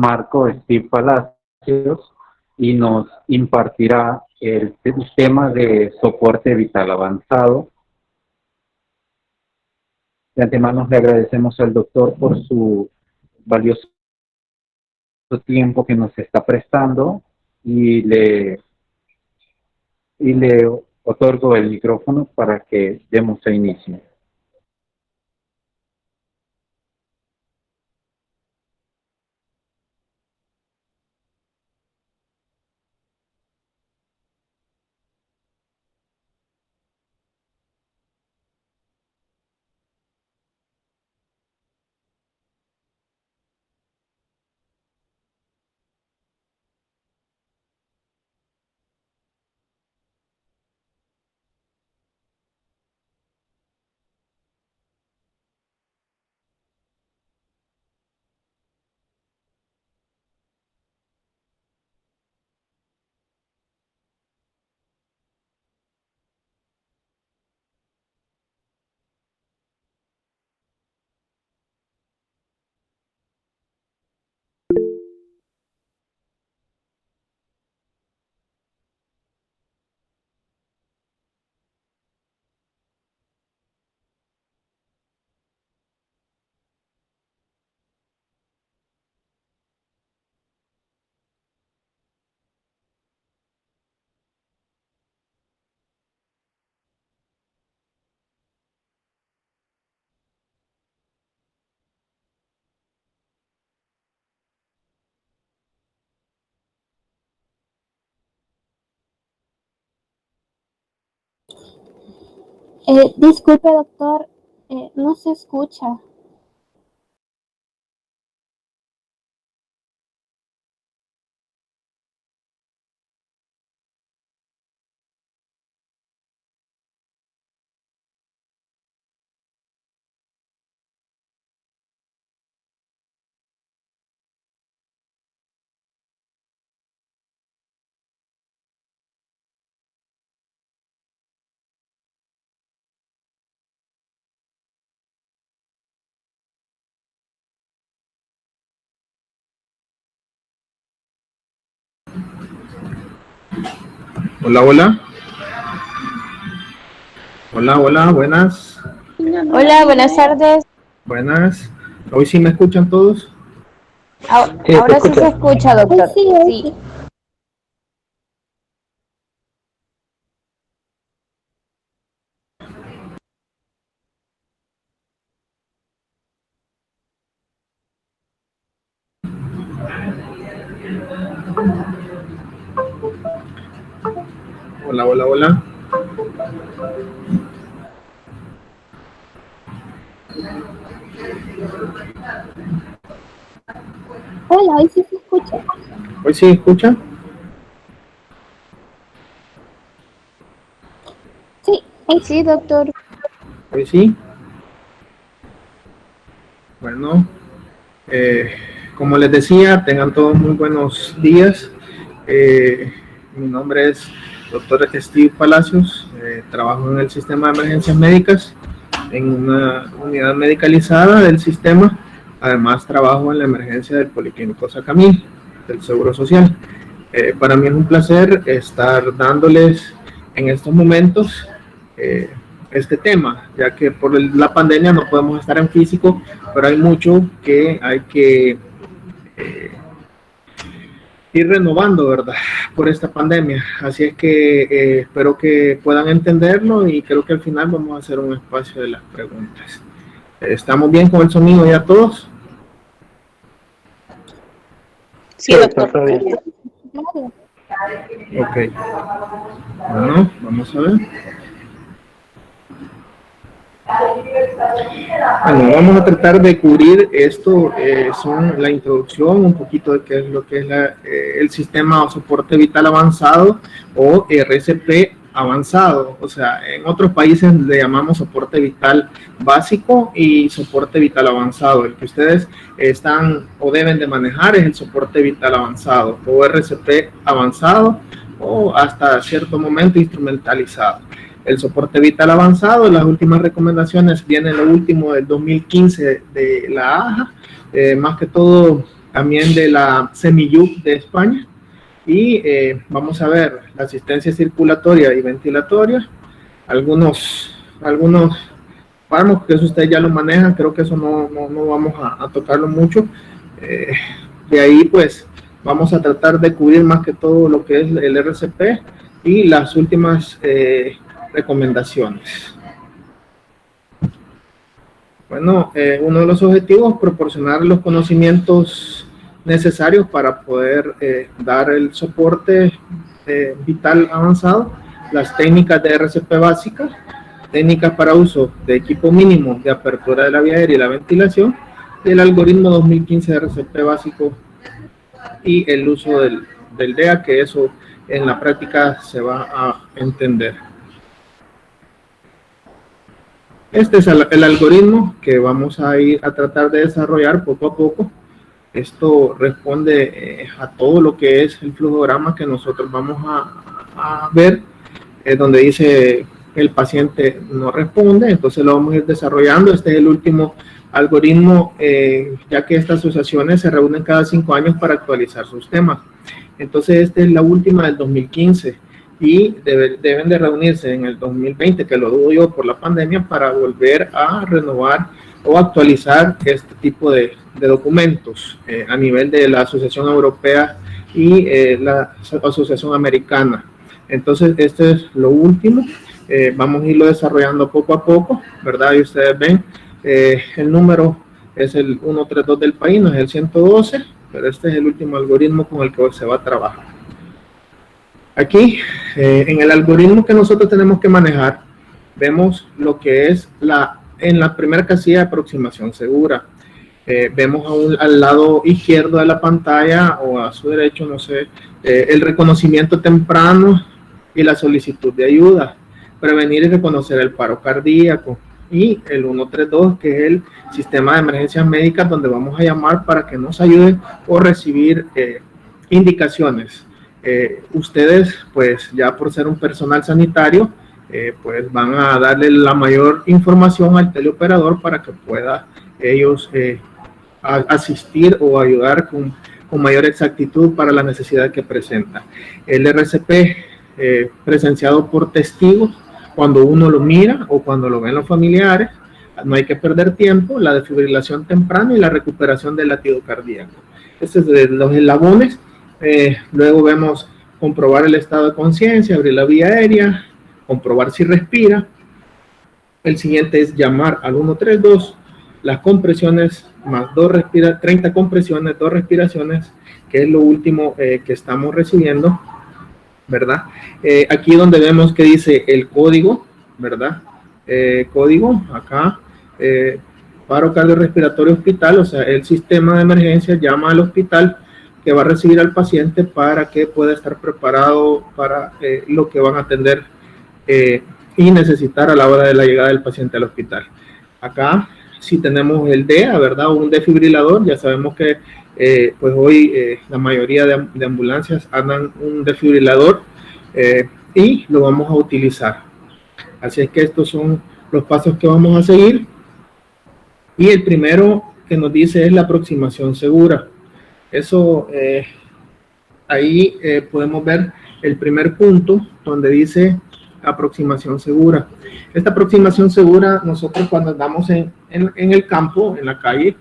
Marco Steve Palacios y nos impartirá el tema de soporte vital avanzado. De antemano le agradecemos al doctor por su valioso tiempo que nos está prestando y le otorgo el micrófono para que demos inicio. Disculpe, doctor, no se escucha. Hola, hola. Hola, hola, buenas. Hola, buenas tardes. Buenas. ¿Hoy sí me escuchan todos? Ahora sí se escucha, doctor. Sí. Hola, hola, hola. Hola, hoy sí se escucha. ¿Hoy sí escuchan? Sí, sí, doctor. ¿Hoy sí? Bueno, como les decía, tengan todos muy buenos días. Mi nombre es doctor Steve Palacios. Trabajo en el sistema de emergencias médicas, en una unidad medicalizada del sistema. Además, trabajo en la emergencia del Policlínico Sacamil, del Seguro Social. Para mí es un placer estar dándoles en estos momentos este tema, ya que por la pandemia no podemos estar en físico, pero hay mucho que hay que ir renovando, ¿verdad? Por esta pandemia. Así es que espero que puedan entenderlo y creo que al final vamos a hacer un espacio de las preguntas. ¿Estamos bien con el sonido ya todos? Sí, doctor. Ok. Bueno, vamos a ver. Bueno, vamos a tratar de cubrir esto, son la introducción, un poquito de qué es lo que es el sistema de soporte vital avanzado o RCP avanzado. O sea, en otros países le llamamos soporte vital básico y soporte vital avanzado. El que ustedes están o deben de manejar es el soporte vital avanzado o RCP avanzado o hasta cierto momento instrumentalizado. El soporte vital avanzado, las últimas recomendaciones vienen lo último del 2015 de la AJA, más que todo también de la Semilluc de España, y vamos a ver la asistencia circulatoria y ventilatoria, algunos fármacos que eso ustedes ya lo manejan, creo que eso no vamos a tocarlo mucho. De ahí pues vamos a tratar de cubrir más que todo lo que es el RCP y las últimas recomendaciones. Bueno, uno de los objetivos es proporcionar los conocimientos necesarios para poder dar el soporte vital avanzado, las técnicas de RCP básicas, técnicas para uso de equipo mínimo de apertura de la vía aérea y la ventilación, y el algoritmo 2015 de RCP básico y el uso del DEA, que eso en la práctica se va a entender. Este es el algoritmo que vamos a ir a tratar de desarrollar poco a poco. Esto responde a todo lo que es el flujograma que nosotros vamos a ver, donde dice el paciente no responde, entonces lo vamos a ir desarrollando. Este es el último algoritmo, ya que estas asociaciones se reúnen cada 5 años para actualizar sus temas. Entonces esta es la última del 2015 y deben de reunirse en el 2020, que lo dudo yo por la pandemia, para volver a renovar o actualizar este tipo de documentos a nivel de la Asociación Europea y la Asociación Americana. Entonces este es lo último. Vamos a irlo desarrollando poco a poco, ¿verdad? Y ustedes ven, el número es el 132 del país, no es el 112, pero este es el último algoritmo con el que se va a trabajar. Aquí, en el algoritmo que nosotros tenemos que manejar, vemos lo que es en la primera casilla de aproximación segura. Vemos al lado izquierdo de la pantalla o a su derecho, no sé, el reconocimiento temprano y la solicitud de ayuda, prevenir y reconocer el paro cardíaco, y el 132, que es el sistema de emergencias médicas, donde vamos a llamar para que nos ayuden o recibir indicaciones. Ustedes, pues ya por ser un personal sanitario, pues van a darle la mayor información al teleoperador para que pueda ellos asistir o ayudar con mayor exactitud para la necesidad que presenta. El RCP presenciado por testigos, cuando uno lo mira o cuando lo ven los familiares, no hay que perder tiempo, la desfibrilación temprana y la recuperación del latido cardíaco. Este es de los eslabones. Luego vemos comprobar el estado de conciencia, abrir la vía aérea, comprobar si respira. El siguiente es llamar al 132, las compresiones más 30 compresiones, 2 respiraciones, que es lo último que estamos recibiendo, ¿verdad? Aquí donde vemos que dice el código, ¿verdad? Código, acá, paro cardiorrespiratorio hospital, o sea, el sistema de emergencia llama al hospital que va a recibir al paciente para que pueda estar preparado para lo que van a atender y necesitar a la hora de la llegada del paciente al hospital. Acá, si tenemos el DEA, ¿verdad? Un desfibrilador, ya sabemos que pues hoy la mayoría de ambulancias andan un desfibrilador y lo vamos a utilizar. Así es que estos son los pasos que vamos a seguir. Y el primero que nos dice es la aproximación segura. Eso, ahí podemos ver el primer punto donde dice aproximación segura. Esta aproximación segura, nosotros cuando andamos en el campo, en la calle,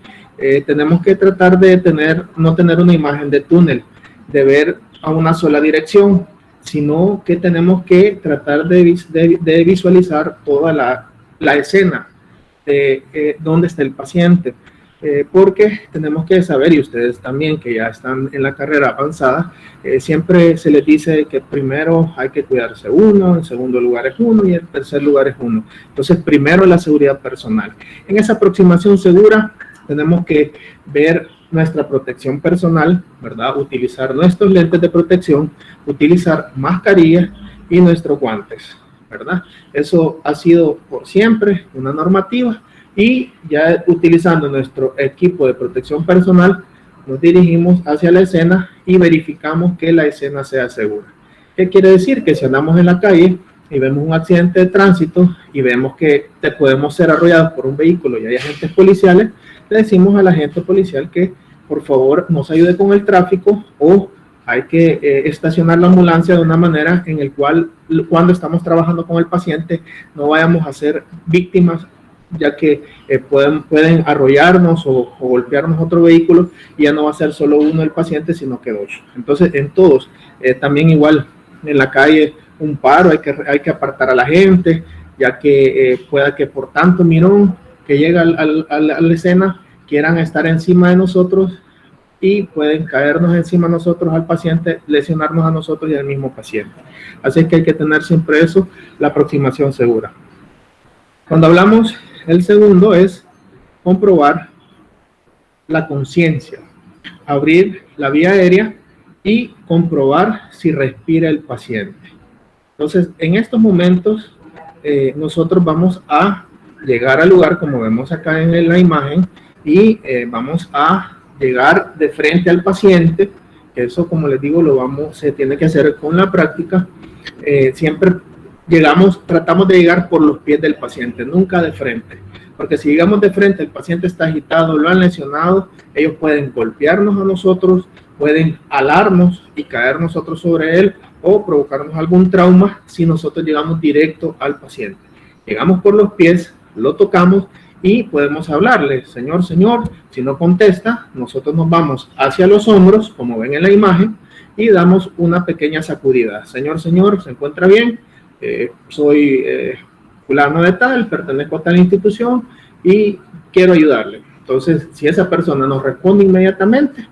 tenemos que tratar de no tener una imagen de túnel, de ver a una sola dirección, sino que tenemos que tratar de visualizar toda la escena de dónde está el paciente. Porque tenemos que saber, y ustedes también que ya están en la carrera avanzada, siempre se les dice que primero hay que cuidarse uno, en segundo lugar es uno y en tercer lugar es uno. Entonces primero la seguridad personal. En esa aproximación segura tenemos que ver nuestra protección personal, ¿verdad? Utilizar nuestros lentes de protección, utilizar mascarillas y nuestros guantes, ¿verdad? Eso ha sido por siempre una normativa. Y ya utilizando nuestro equipo de protección personal, nos dirigimos hacia la escena y verificamos que la escena sea segura. ¿Qué quiere decir? Que si andamos en la calle y vemos un accidente de tránsito y vemos que podemos ser arrollados por un vehículo y hay agentes policiales, le decimos al agente policial que por favor nos ayude con el tráfico, o hay que estacionar la ambulancia de una manera en el cual cuando estamos trabajando con el paciente no vayamos a ser víctimas, ya que pueden arrollarnos o golpearnos otro vehículo, y ya no va a ser solo uno el paciente, sino que dos. Entonces, en todos, también igual en la calle, un paro, hay que apartar a la gente, ya que pueda que por tanto mirón que llega a la escena quieran estar encima de nosotros y pueden caernos encima de nosotros al paciente, lesionarnos a nosotros y al mismo paciente. Así que hay que tener siempre eso, la aproximación segura. Cuando hablamos, el segundo es comprobar la conciencia, abrir la vía aérea y comprobar si respira el paciente. Entonces, en estos momentos, nosotros vamos a llegar al lugar, como vemos acá en la imagen, y vamos a llegar de frente al paciente. Eso, como les digo, se tiene que hacer con la práctica. Siempre tratamos de llegar por los pies del paciente, nunca de frente, porque si llegamos de frente, el paciente está agitado, lo han lesionado, ellos pueden golpearnos a nosotros, pueden alarnos y caer nosotros sobre él, o provocarnos algún trauma si nosotros llegamos directo al paciente. Llegamos por los pies, lo tocamos y podemos hablarle, señor, señor. Si no contesta, nosotros nos vamos hacia los hombros, como ven en la imagen, y damos una pequeña sacudida. Señor, señor, ¿se encuentra bien? Soy fulano de tal, pertenezco a tal institución y quiero ayudarle. Entonces, si esa persona nos responde inmediatamente,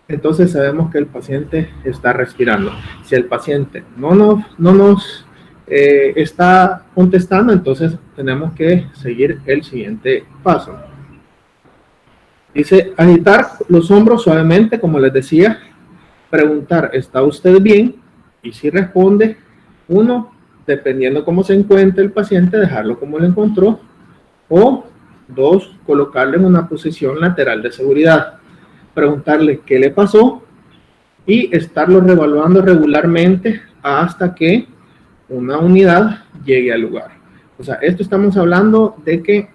entonces sabemos que el paciente está respirando. Si el paciente no nos está contestando, entonces tenemos que seguir el siguiente paso. Dice, agitar los hombros suavemente, como les decía, preguntar, ¿está usted bien? Y si responde, uno, dependiendo cómo se encuentre el paciente, dejarlo como lo encontró, o dos, colocarle en una posición lateral de seguridad. Preguntarle qué le pasó y estarlo reevaluando regularmente hasta que una unidad llegue al lugar. O sea, esto estamos hablando de que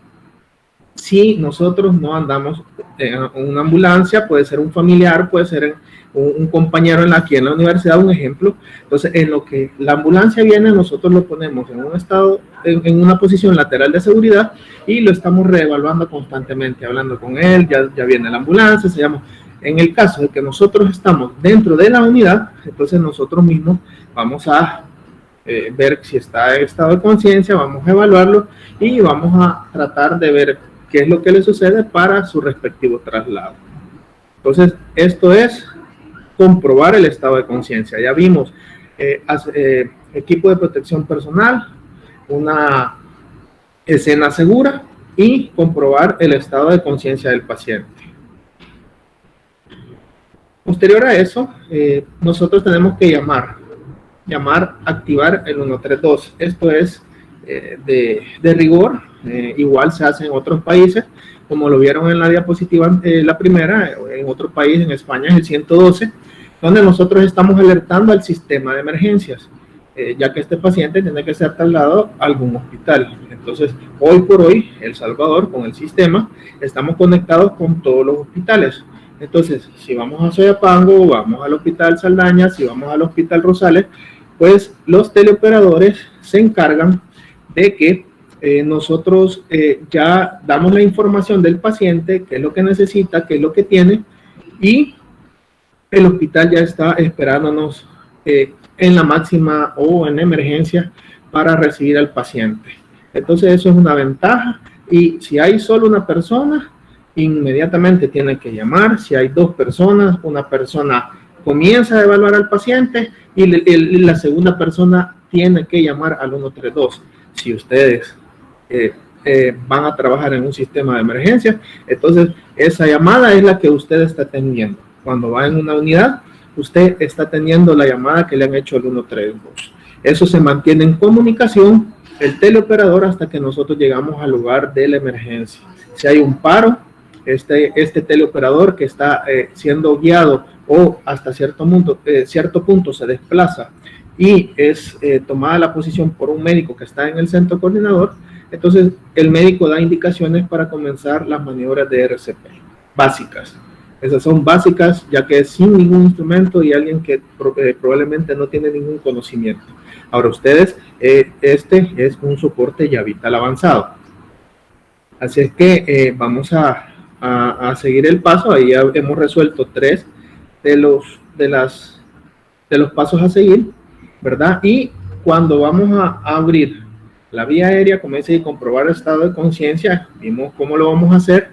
si nosotros no andamos en una ambulancia, puede ser un familiar, puede ser un compañero aquí en la universidad, un ejemplo. Entonces, en lo que la ambulancia viene, nosotros lo ponemos en un estado, en una posición lateral de seguridad, y lo estamos reevaluando constantemente, hablando con él, ya viene la ambulancia, se llama. En el caso de que nosotros estamos dentro de la unidad, entonces nosotros mismos vamos a ver si está en estado de conciencia, vamos a evaluarlo y vamos a tratar de ver qué es lo que le sucede para su respectivo traslado. Entonces, esto es comprobar el estado de conciencia. Ya vimos equipo de protección personal, una escena segura y comprobar el estado de conciencia del paciente. Posterior a eso, nosotros tenemos que activar el 132. Esto es de rigor, igual se hace en otros países, como lo vieron en la diapositiva, la primera, en otro país, en España, es el 112, donde nosotros estamos alertando al sistema de emergencias, ya que este paciente tiene que ser trasladado a algún hospital. Entonces, hoy por hoy, El Salvador, con el sistema, estamos conectados con todos los hospitales. Entonces, si vamos a Soyapango, vamos al Hospital Saldaña, si vamos al Hospital Rosales, pues los teleoperadores se encargan de que nosotros ya damos la información del paciente, qué es lo que necesita, qué es lo que tiene, y el hospital ya está esperándonos en la máxima o en emergencia para recibir al paciente. Entonces eso es una ventaja, y si hay solo una persona, inmediatamente tiene que llamar. Si hay dos personas, una persona comienza a evaluar al paciente y la segunda persona tiene que llamar al 132. Si ustedes van a trabajar en un sistema de emergencia, entonces esa llamada es la que usted está teniendo. Cuando va en una unidad, usted está teniendo la llamada que le han hecho al 132. Eso se mantiene en comunicación, el teleoperador, hasta que nosotros llegamos al lugar de la emergencia. Si hay un paro, este teleoperador que está siendo guiado o hasta cierto punto se desplaza y es tomada la posición por un médico que está en el centro coordinador, entonces el médico da indicaciones para comenzar las maniobras de RCP básicas. Esas son básicas, ya que es sin ningún instrumento y alguien que probablemente no tiene ningún conocimiento. Ahora ustedes, este es un soporte ya vital avanzado. Así es que vamos a seguir el paso. Ahí ya hemos resuelto 3 de los pasos a seguir, ¿verdad? Y cuando vamos a abrir la vía aérea, como dice, y comprobar el estado de conciencia, vimos cómo lo vamos a hacer,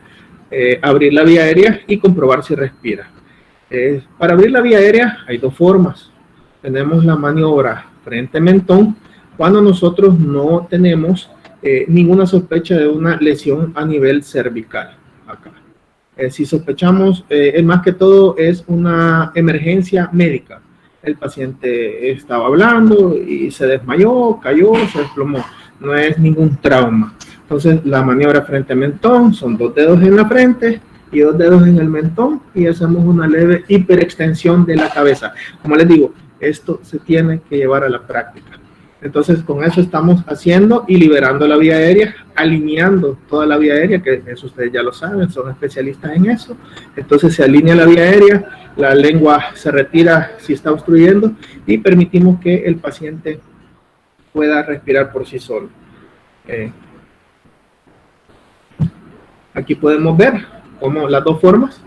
abrir la vía aérea y comprobar si respira. Para abrir la vía aérea hay 2 formas. Tenemos la maniobra frente-mentón, cuando nosotros no tenemos ninguna sospecha de una lesión a nivel cervical. Acá. Si sospechamos, más que todo es una emergencia médica. El paciente estaba hablando y se desmayó, cayó, se desplomó. No es ningún trauma. Entonces, la maniobra frente-mentón son 2 dedos en la frente y 2 dedos en el mentón y hacemos una leve hiperextensión de la cabeza. Como les digo, esto se tiene que llevar a la práctica. Entonces, con eso estamos haciendo y liberando la vía aérea, alineando toda la vía aérea, que eso ustedes ya lo saben, son especialistas en eso. Entonces, se alinea la vía aérea, la lengua se retira si está obstruyendo y permitimos que el paciente pueda respirar por sí solo. Aquí podemos ver cómo las 2 formas,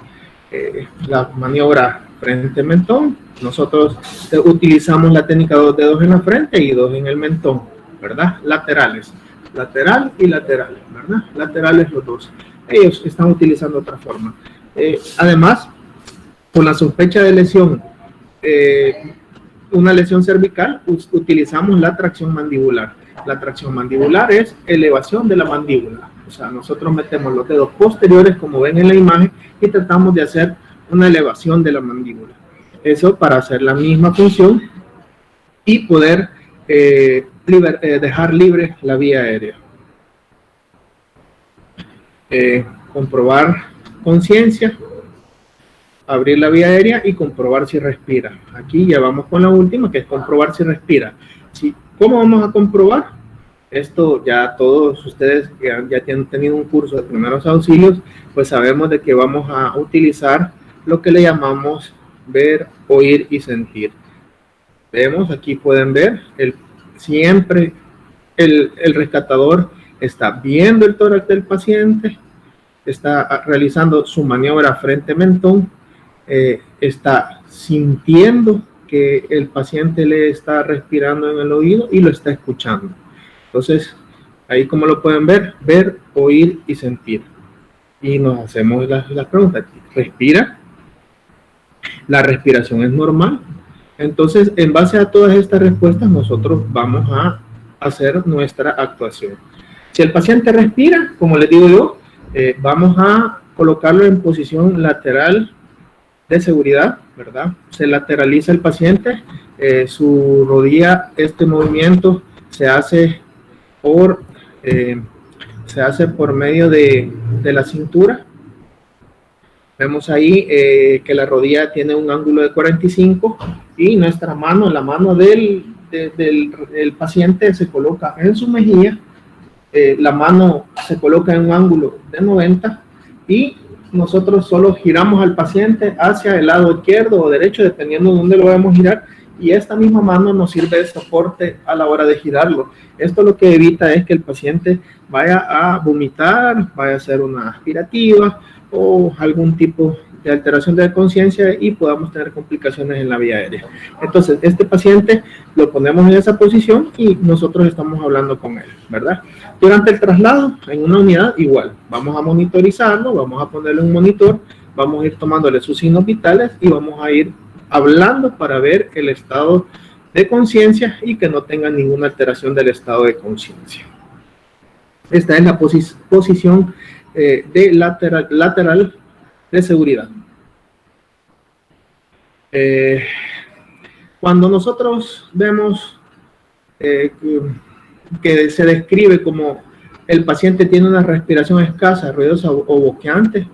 la maniobra frente-mentón, nosotros utilizamos la técnica 2 dedos en la frente y 2 en el mentón, ¿verdad? Laterales, lateral y lateral, ¿verdad? Laterales los 2. Ellos están utilizando otra forma. Además, con la sospecha de lesión, una lesión cervical, utilizamos la tracción mandibular. La tracción mandibular es elevación de la mandíbula. O sea, nosotros metemos los dedos posteriores, como ven en la imagen, y tratamos de hacer una elevación de la mandíbula. Eso para hacer la misma función y poder dejar libre la vía aérea. Comprobar conciencia, abrir la vía aérea y comprobar si respira. Aquí ya vamos con la última, que es comprobar si respira. ¿Cómo vamos a comprobar? Esto ya todos ustedes que ya tienen tenido un curso de primeros auxilios, pues sabemos de que vamos a utilizar lo que le llamamos ver, oír y sentir. Vemos, aquí pueden ver, siempre el rescatador está viendo el tórax del paciente, está realizando su maniobra frente-mentón, está sintiendo que el paciente le está respirando en el oído y lo está escuchando. Entonces, ahí como lo pueden ver, oír y sentir. Y nos hacemos las preguntas. ¿Respira? La respiración es normal. Entonces, en base a todas estas respuestas, nosotros vamos a hacer nuestra actuación. Si el paciente respira, como les digo yo, vamos a colocarlo en posición lateral de seguridad, ¿verdad? Se lateraliza el paciente, su rodilla, este movimiento se hace por medio de la cintura. Vemos ahí que la rodilla tiene un ángulo de 45 y nuestra mano, la mano del paciente se coloca en su mejilla, la mano se coloca en un ángulo de 90 y nosotros solo giramos al paciente hacia el lado izquierdo o derecho, dependiendo de dónde lo vamos a girar, y esta misma mano nos sirve de soporte a la hora de girarlo. Esto lo que evita es que el paciente vaya a vomitar, vaya a hacer una aspirativa o algún tipo de alteración de conciencia y podamos tener complicaciones en la vía aérea. Entonces, este paciente lo ponemos en esa posición y nosotros estamos hablando con él, ¿verdad? Durante el traslado, en una unidad, igual, vamos a monitorizarlo, vamos a ponerle un monitor, vamos a ir tomándole sus signos vitales y vamos a ir hablando para ver el estado de conciencia y que no tenga ninguna alteración del estado de conciencia. Esta es la posición de lateral de seguridad. Cuando nosotros vemos que se describe como el paciente tiene una respiración escasa, ruidosa o boqueante,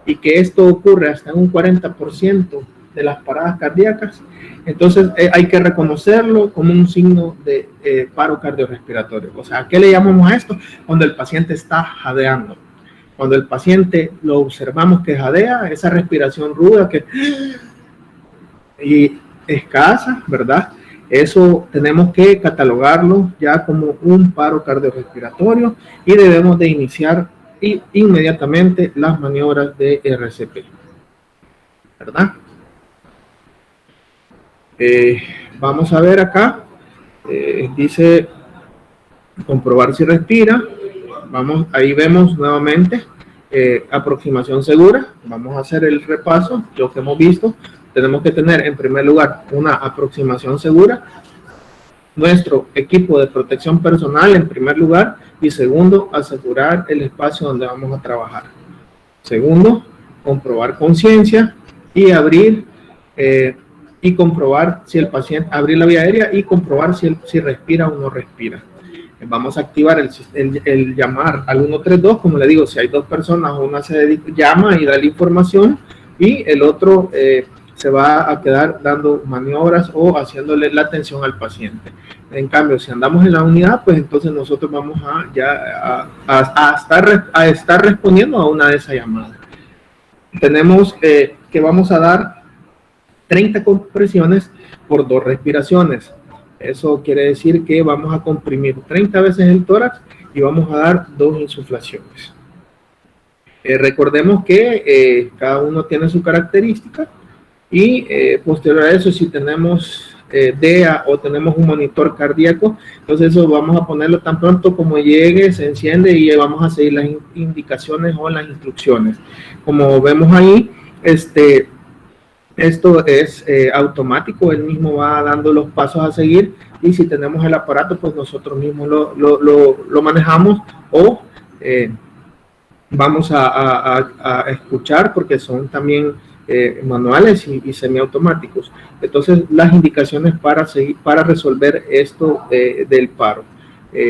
y que esto ocurre hasta en un 40% de las paradas cardíacas, entonces hay que reconocerlo como un signo de paro cardiorrespiratorio. O sea, ¿a qué le llamamos a esto? Cuando el paciente está jadeando. Cuando el paciente lo observamos que jadea, esa respiración ruda y escasa, ¿verdad? Eso tenemos que catalogarlo ya como un paro cardiorrespiratorio y debemos de iniciar inmediatamente las maniobras de RCP, ¿verdad? Vamos a ver acá, dice comprobar si respira. Ahí vemos nuevamente aproximación segura. Vamos a hacer el repaso, lo que hemos visto. Tenemos que tener en primer lugar una aproximación segura, nuestro equipo de protección personal en primer lugar, y segundo, asegurar el espacio donde vamos a trabajar. Segundo, comprobar conciencia y abrir y comprobar si el paciente, abrir la vía aérea y comprobar si respira o no respira. Vamos a activar el llamar al 132, como le digo, si hay dos personas, una llama y da la información y el otro se va a quedar dando maniobras o haciéndole la atención al paciente. En cambio, si andamos en la unidad, pues entonces nosotros vamos a estar respondiendo a una de esas llamadas. Tenemos que vamos a dar 30 compresiones por 2 respiraciones. Eso quiere decir que vamos a comprimir 30 veces el tórax y vamos a dar 2 insuflaciones. Recordemos que cada uno tiene su característica y posterior a eso, si tenemos DEA o tenemos un monitor cardíaco, entonces eso vamos a ponerlo tan pronto como llegue, se enciende y vamos a seguir las indicaciones o las instrucciones. Como vemos ahí, esto es automático, él mismo va dando los pasos a seguir y si tenemos el aparato, pues nosotros mismos lo manejamos o vamos a escuchar porque son también manuales y semiautomáticos. Entonces, las indicaciones para resolver esto del paro.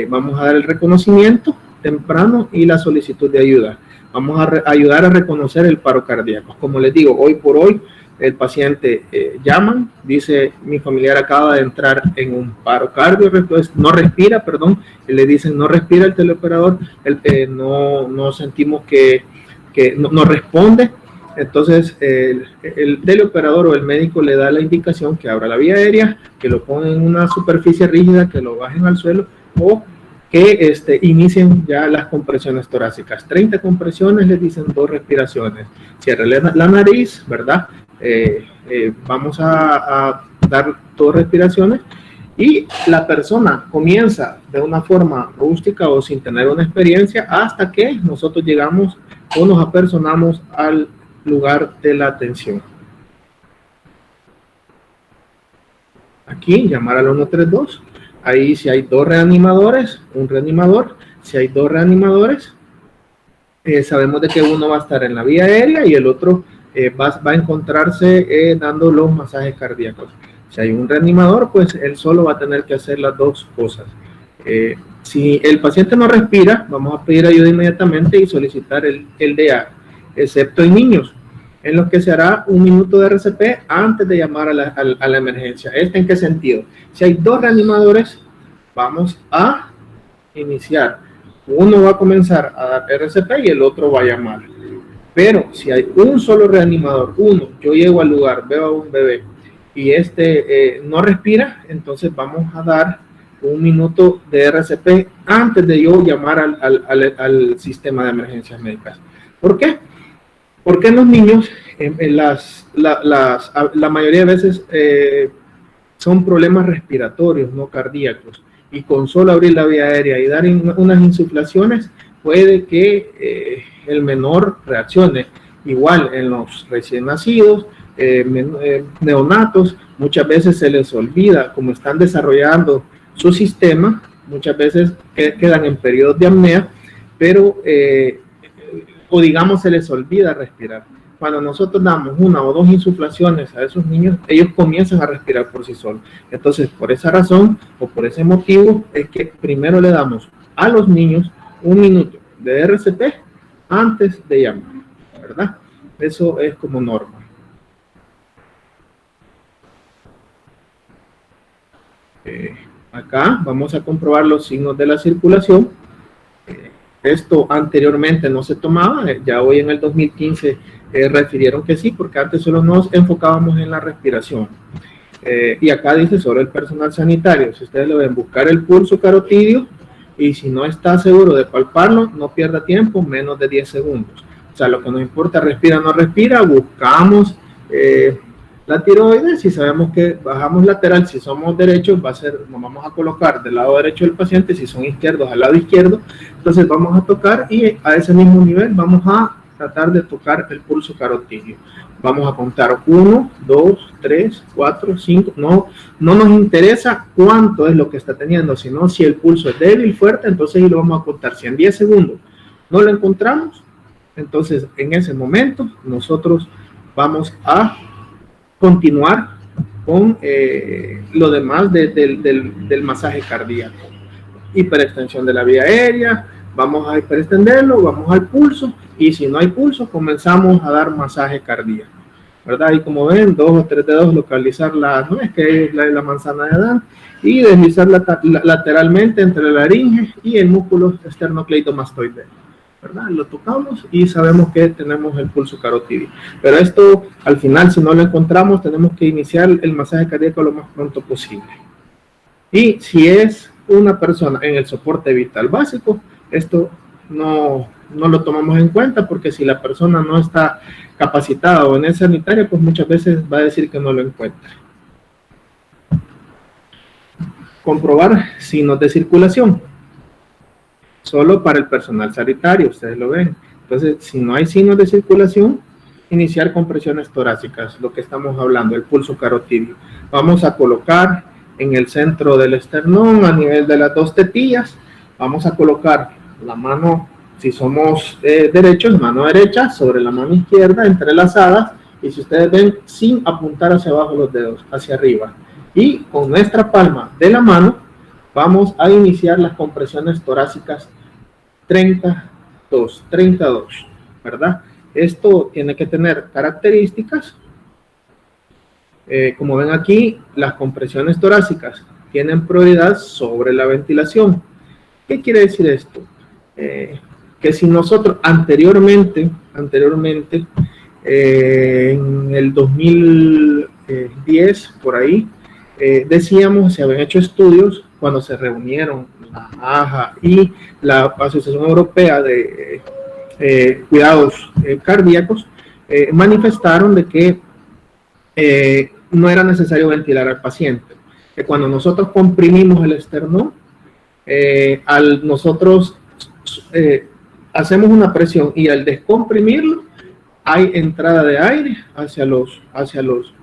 Vamos a dar el reconocimiento temprano y la solicitud de ayuda. Vamos a ayudar a reconocer el paro cardíaco. Como les digo, hoy por hoy, el paciente llaman, dice mi familiar acaba de entrar en un paro cardíaco, entonces no respira, perdón, le dicen no respira el teleoperador, no sentimos que no responde, entonces el teleoperador o el médico le da la indicación que abra la vía aérea, que lo ponga en una superficie rígida, que lo bajen al suelo o que inicien ya las compresiones torácicas. 30 compresiones, les dicen 2 respiraciones. Cierre la nariz, ¿verdad? Vamos a dar 2 respiraciones y la persona comienza de una forma rústica o sin tener una experiencia hasta que nosotros llegamos o nos apersonamos al lugar de la atención. Aquí, llamar al 132. Ahí si hay 2 reanimadores, un reanimador. Si hay 2 reanimadores, sabemos de que uno va a estar en la vía aérea y el otro va a encontrarse dando los masajes cardíacos. Si hay un reanimador, pues él solo va a tener que hacer las 2 cosas. Si el paciente no respira, vamos a pedir ayuda inmediatamente y solicitar el DA, excepto en niños, en los que se hará 1 minuto de RCP antes de llamar a la emergencia. ¿En qué sentido? Si hay 2 reanimadores, vamos a iniciar. Uno va a comenzar a dar RCP y el otro va a llamar. Pero si hay un solo reanimador, yo llego al lugar, veo a un bebé y no respira, entonces vamos a dar 1 minuto de RCP antes de yo llamar al sistema de emergencias médicas. ¿Por qué? Porque en los niños, la mayoría de veces son problemas respiratorios, no cardíacos, y con solo abrir la vía aérea y dar unas insuflaciones, puede que el menor reaccione. Igual en los recién nacidos, neonatos, muchas veces se les olvida, como están desarrollando su sistema, muchas veces quedan en periodos de apnea, pero o digamos se les olvida respirar. Cuando nosotros damos 1 o 2 insuflaciones a esos niños, ellos comienzan a respirar por sí solos. Entonces, por esa razón o por ese motivo es que primero le damos a los niños 1 minuto de RCP antes de llamar, ¿verdad? Eso es como norma. Acá vamos a comprobar los signos de la circulación. esto anteriormente no se tomaba, ya hoy en el 2015 refirieron que sí, porque antes solo nos enfocábamos en la respiración. Y acá dice sobre el personal sanitario, si ustedes lo ven, buscar el pulso carotidio, y si no está seguro de palparlo, no pierda tiempo, menos de 10 segundos. O sea, lo que nos importa, respira o no respira, buscamos la tiroides. Si sabemos que bajamos lateral, si somos derechos, nos vamos a colocar del lado derecho del paciente, si son izquierdos, al lado izquierdo. Entonces vamos a tocar y a ese mismo nivel vamos a tratar de tocar el pulso carotidio. Vamos a contar 1, 2, 3, 4, 5. No nos interesa cuánto es lo que está teniendo, sino si el pulso es débil, fuerte, entonces lo vamos a contar. Si en 10 segundos no lo encontramos, entonces en ese momento nosotros vamos a continuar con lo demás del masaje cardíaco. Hiperextensión de la vía aérea, vamos a hiperextenderlo, vamos al pulso, y si no hay pulso, comenzamos a dar masaje cardíaco, ¿verdad? Y como ven, 2 o 3 dedos, localizar la nuez, que es la manzana de Adán, y deslizarla lateralmente entre la laringe y el músculo esternocleidomastoideo, ¿verdad? Lo tocamos y sabemos que tenemos el pulso carotidio. Pero esto, al final, si no lo encontramos, tenemos que iniciar el masaje cardíaco lo más pronto posible. Y si es una persona en el soporte vital básico, esto no lo tomamos en cuenta, porque si la persona no está capacitada o en el sanitario, pues muchas veces va a decir que no lo encuentra. Comprobar signos de circulación. Solo para el personal sanitario, ustedes lo ven. Entonces, si no hay signos de circulación, iniciar compresiones torácicas, lo que estamos hablando, el pulso carotidio. Vamos a colocar en el centro del esternón, a nivel de las 2 tetillas, vamos a colocar la mano, si somos derechos, mano derecha sobre la mano izquierda, entrelazadas, y si ustedes ven, sin apuntar hacia abajo los dedos, hacia arriba. Y con nuestra palma de la mano, vamos a iniciar las compresiones torácicas 32, ¿verdad? Esto tiene que tener características. Como ven aquí, las compresiones torácicas tienen prioridad sobre la ventilación. ¿Qué quiere decir esto? Que si nosotros anteriormente, en el 2010, por ahí, decíamos, se habían hecho estudios cuando se reunieron la AJA y la Asociación Europea de Cuidados Cardíacos, manifestaron de que no era necesario ventilar al paciente, que cuando nosotros comprimimos el esternón, al nosotros hacemos una presión y al descomprimirlo hay entrada de aire hacia los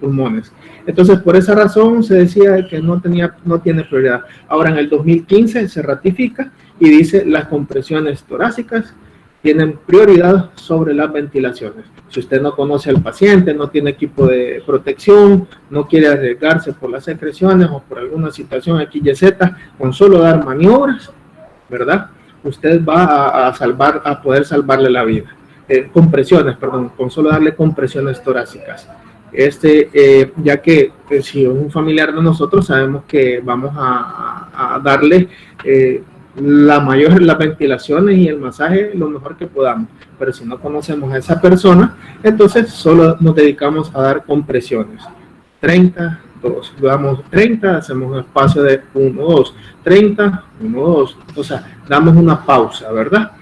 pulmones. Entonces, por esa razón se decía que no tiene prioridad. Ahora, en el 2015 se ratifica y dice las compresiones torácicas tienen prioridad sobre las ventilaciones. Si usted no conoce al paciente, no tiene equipo de protección, no quiere arriesgarse por las secreciones o por alguna situación X y Z, con solo dar maniobras, ¿verdad? Usted va a poder salvarle la vida. Con solo darle compresiones torácicas. Ya que si es un familiar de nosotros, sabemos que vamos a darle las ventilaciones y el masaje lo mejor que podamos. Pero si no conocemos a esa persona, entonces solo nos dedicamos a dar compresiones. 32, damos 30, hacemos un espacio de 1, 2, 30, 1, 2, o sea, damos una pausa, ¿verdad?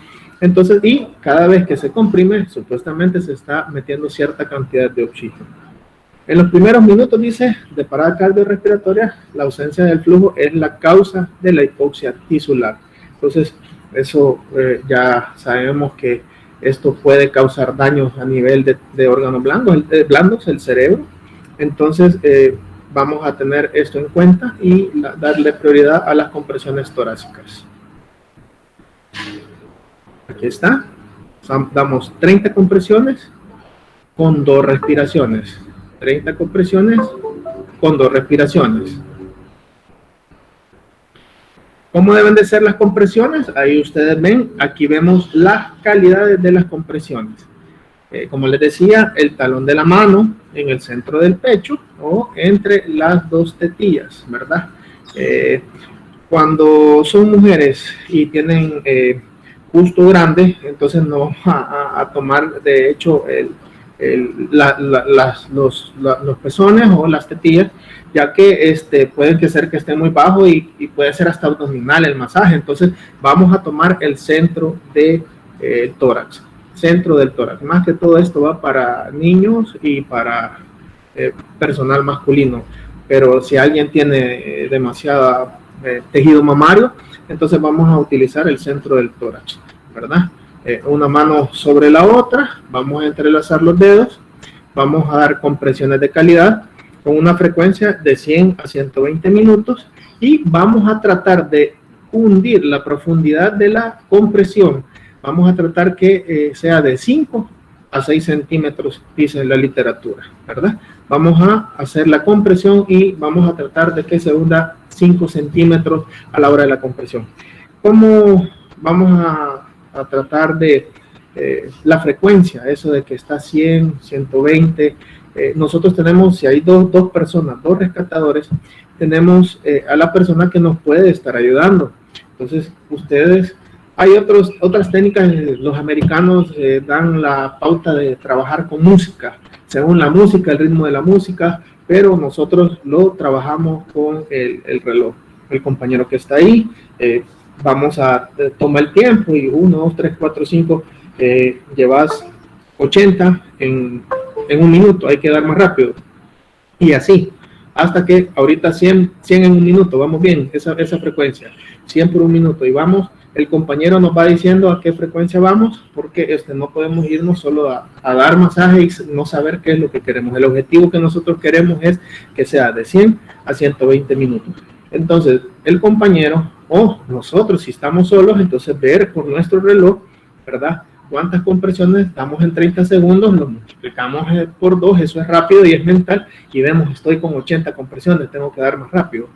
Entonces, y cada vez que se comprime, supuestamente se está metiendo cierta cantidad de oxígeno. En los primeros minutos dice, de parada cardiorrespiratoria, la ausencia del flujo es la causa de la hipoxia tisular. Entonces, eso ya sabemos que esto puede causar daños a nivel de órganos blandos, el cerebro. Entonces, vamos a tener esto en cuenta y darle prioridad a las compresiones torácicas. Aquí está. Damos 30 compresiones con 2 respiraciones. 30 compresiones con 2 respiraciones. ¿Cómo deben de ser las compresiones? Ahí ustedes ven, aquí vemos las calidades de las compresiones. Como les decía, el talón de la mano en el centro del pecho o entre las 2 tetillas, ¿verdad? Cuando son mujeres y tienen busto grande, entonces no vamos a tomar de hecho los pezones o las tetillas, ya que puede que ser que esté muy bajo y puede ser hasta abdominal el masaje. Entonces vamos a tomar el centro de tórax, centro del tórax. Más que todo esto va para niños y para personal masculino, pero si alguien tiene demasiado tejido mamario, entonces vamos a utilizar el centro del tórax, ¿verdad? Una mano sobre la otra, vamos a entrelazar los dedos, vamos a dar compresiones de calidad con una frecuencia de 100 a 120 minutos y vamos a tratar de hundir la profundidad de la compresión. Vamos a tratar que sea de 5 a 6 centímetros, dice la literatura, ¿verdad? Vamos a hacer la compresión y vamos a tratar de que se hunda 5 centímetros a la hora de la compresión. ¿Cómo vamos a tratar de la frecuencia? Eso de que está 100, 120. Nosotros tenemos, si hay dos personas, dos rescatadores, tenemos a la persona que nos puede estar ayudando. Entonces, ustedes... Hay otras técnicas, los americanos dan la pauta de trabajar con música, según la música, el ritmo de la música, pero nosotros lo trabajamos con el reloj. El compañero que está ahí, vamos a tomar el tiempo y 1, 2, 3, 4, 5, llevas 80 en un minuto, hay que dar más rápido. Y así, hasta que ahorita 100 en un minuto, vamos bien, esa frecuencia, 100 por un minuto y vamos. El compañero nos va diciendo a qué frecuencia vamos, porque no podemos irnos solo a dar masaje y no saber qué es lo que queremos. El objetivo que nosotros queremos es que sea de 100 a 120 minutos. Entonces, el compañero o nosotros, si estamos solos, entonces ver por nuestro reloj, ¿verdad? Cuántas compresiones estamos en 30 segundos, lo multiplicamos por 2, eso es rápido y es mental, y vemos, estoy con 80 compresiones, tengo que dar más rápido.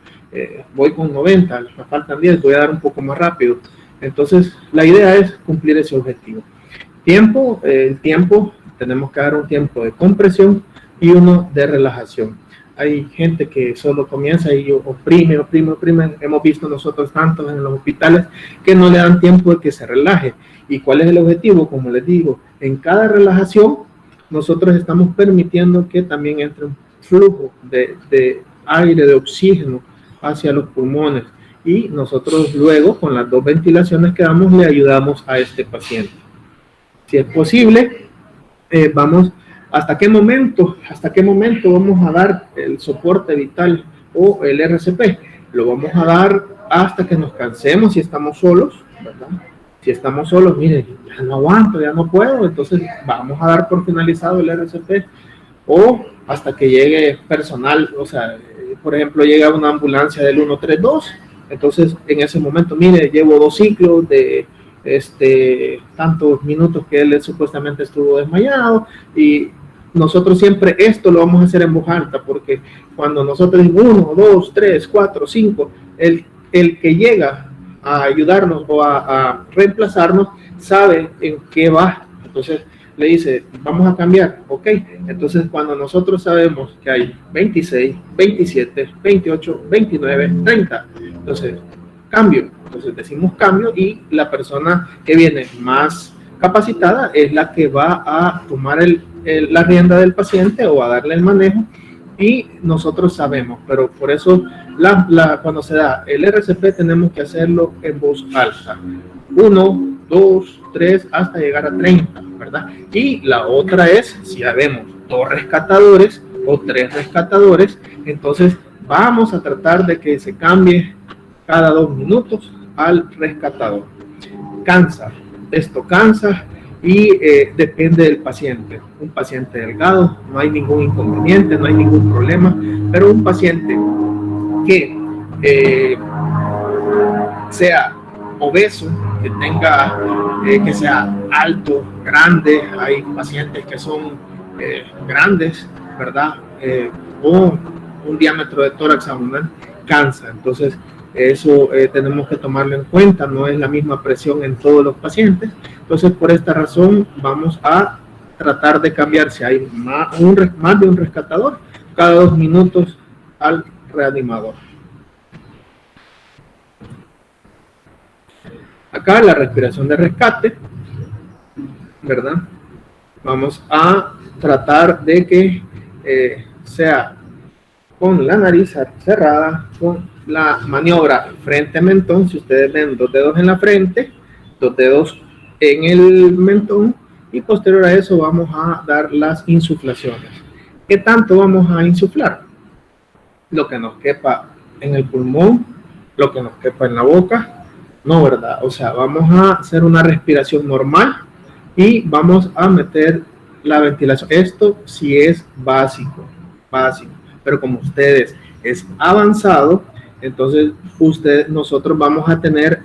Voy con 90, me faltan 10, voy a dar un poco más rápido. Entonces, la idea es cumplir ese objetivo. El tiempo, tenemos que dar un tiempo de compresión y uno de relajación. Hay gente que solo comienza y oprime. Hemos visto nosotros tantos en los hospitales que no le dan tiempo de que se relaje. ¿Y cuál es el objetivo? Como les digo, en cada relajación, nosotros estamos permitiendo que también entre un flujo de aire, de oxígeno hacia los pulmones. Y nosotros luego, con las 2 ventilaciones que damos, le ayudamos a este paciente. Si es posible, vamos, ¿hasta qué momento vamos a dar el soporte vital o el RCP? Lo vamos a dar hasta que nos cansemos si estamos solos, ¿verdad? Si estamos solos, mire, ya no aguanto, ya no puedo, entonces vamos a dar por finalizado el RCP, o hasta que llegue personal, o sea, por ejemplo, llega una ambulancia del 132, entonces en ese momento, mire, llevo 2 ciclos de tantos minutos que él supuestamente estuvo desmayado, y nosotros siempre esto lo vamos a hacer en voz alta, porque cuando nosotros 1, 2, 3, 4, 5, el que llega a ayudarnos o a reemplazarnos sabe en qué va. Entonces le dice, vamos a cambiar, ok. Entonces cuando nosotros sabemos que hay 26, 27, 28, 29, 30, entonces cambio. Entonces decimos cambio y la persona que viene más capacitada es la que va a tomar la rienda del paciente o a darle el manejo, y nosotros sabemos, pero por eso cuando se da el RCP tenemos que hacerlo en voz alta, 1, 2, 3, hasta llegar a 30, ¿verdad? Y la otra es, si ya vemos 2 rescatadores o 3 rescatadores, entonces vamos a tratar de que se cambie cada 2 minutos al rescatador. Cansa, esto cansa, y depende del paciente. Un paciente delgado, no hay ningún inconveniente, no hay ningún problema, pero un paciente que sea obeso, que tenga, que sea alto, grande, hay pacientes que son grandes, ¿verdad? O un diámetro de tórax abdominal, cansa. Entonces eso tenemos que tomarlo en cuenta, no es la misma presión en todos los pacientes. Entonces, por esta razón, vamos a tratar de cambiar, si hay más de un rescatador, cada 2 minutos al reanimador. Acá la respiración de rescate, ¿verdad? Vamos a tratar de que sea con la nariz cerrada, con la maniobra frente a mentón. Si ustedes ven, 2 dedos en la frente, 2 dedos en el mentón, y posterior a eso vamos a dar las insuflaciones. ¿Qué tanto vamos a insuflar? Lo que nos quepa en el pulmón, lo que nos quepa en la boca, no, ¿verdad? O sea, vamos a hacer una respiración normal y vamos a meter la ventilación. Esto sí es básico, pero como ustedes es avanzado, entonces nosotros vamos a tener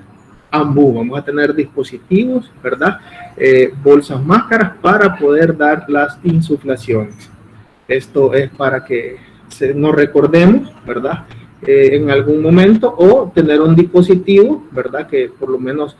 vamos a tener dispositivos, ¿verdad? Bolsas, máscaras para poder dar las insuflaciones. Esto es para que nos recordemos, ¿verdad? En algún momento, o tener un dispositivo, ¿verdad? Que por lo menos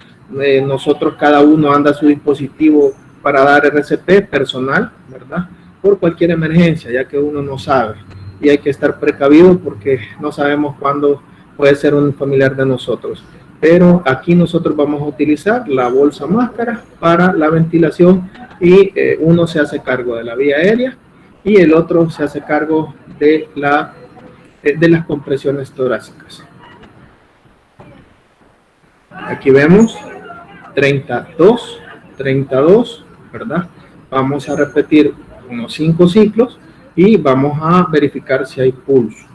nosotros, cada uno anda su dispositivo para dar RCP personal, ¿verdad? Por cualquier emergencia, ya que uno no sabe. Y hay que estar precavido porque no sabemos cuándo puede ser un familiar de nosotros. Pero aquí nosotros vamos a utilizar la bolsa máscara para la ventilación, y uno se hace cargo de la vía aérea y el otro se hace cargo de las compresiones torácicas. Aquí vemos 32, 32, ¿verdad? Vamos a repetir unos 5 ciclos y vamos a verificar si hay pulso.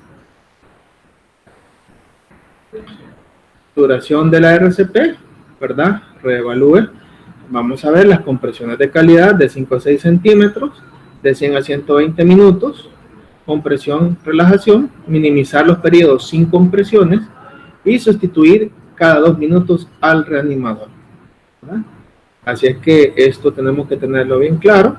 Duración de la RCP, ¿verdad? Reevalúe. Vamos a ver las compresiones de calidad de 5 a 6 centímetros, de 100 a 120 minutos, compresión, relajación, minimizar los periodos sin compresiones y sustituir cada 2 minutos al reanimador, ¿verdad? Así es que esto tenemos que tenerlo bien claro.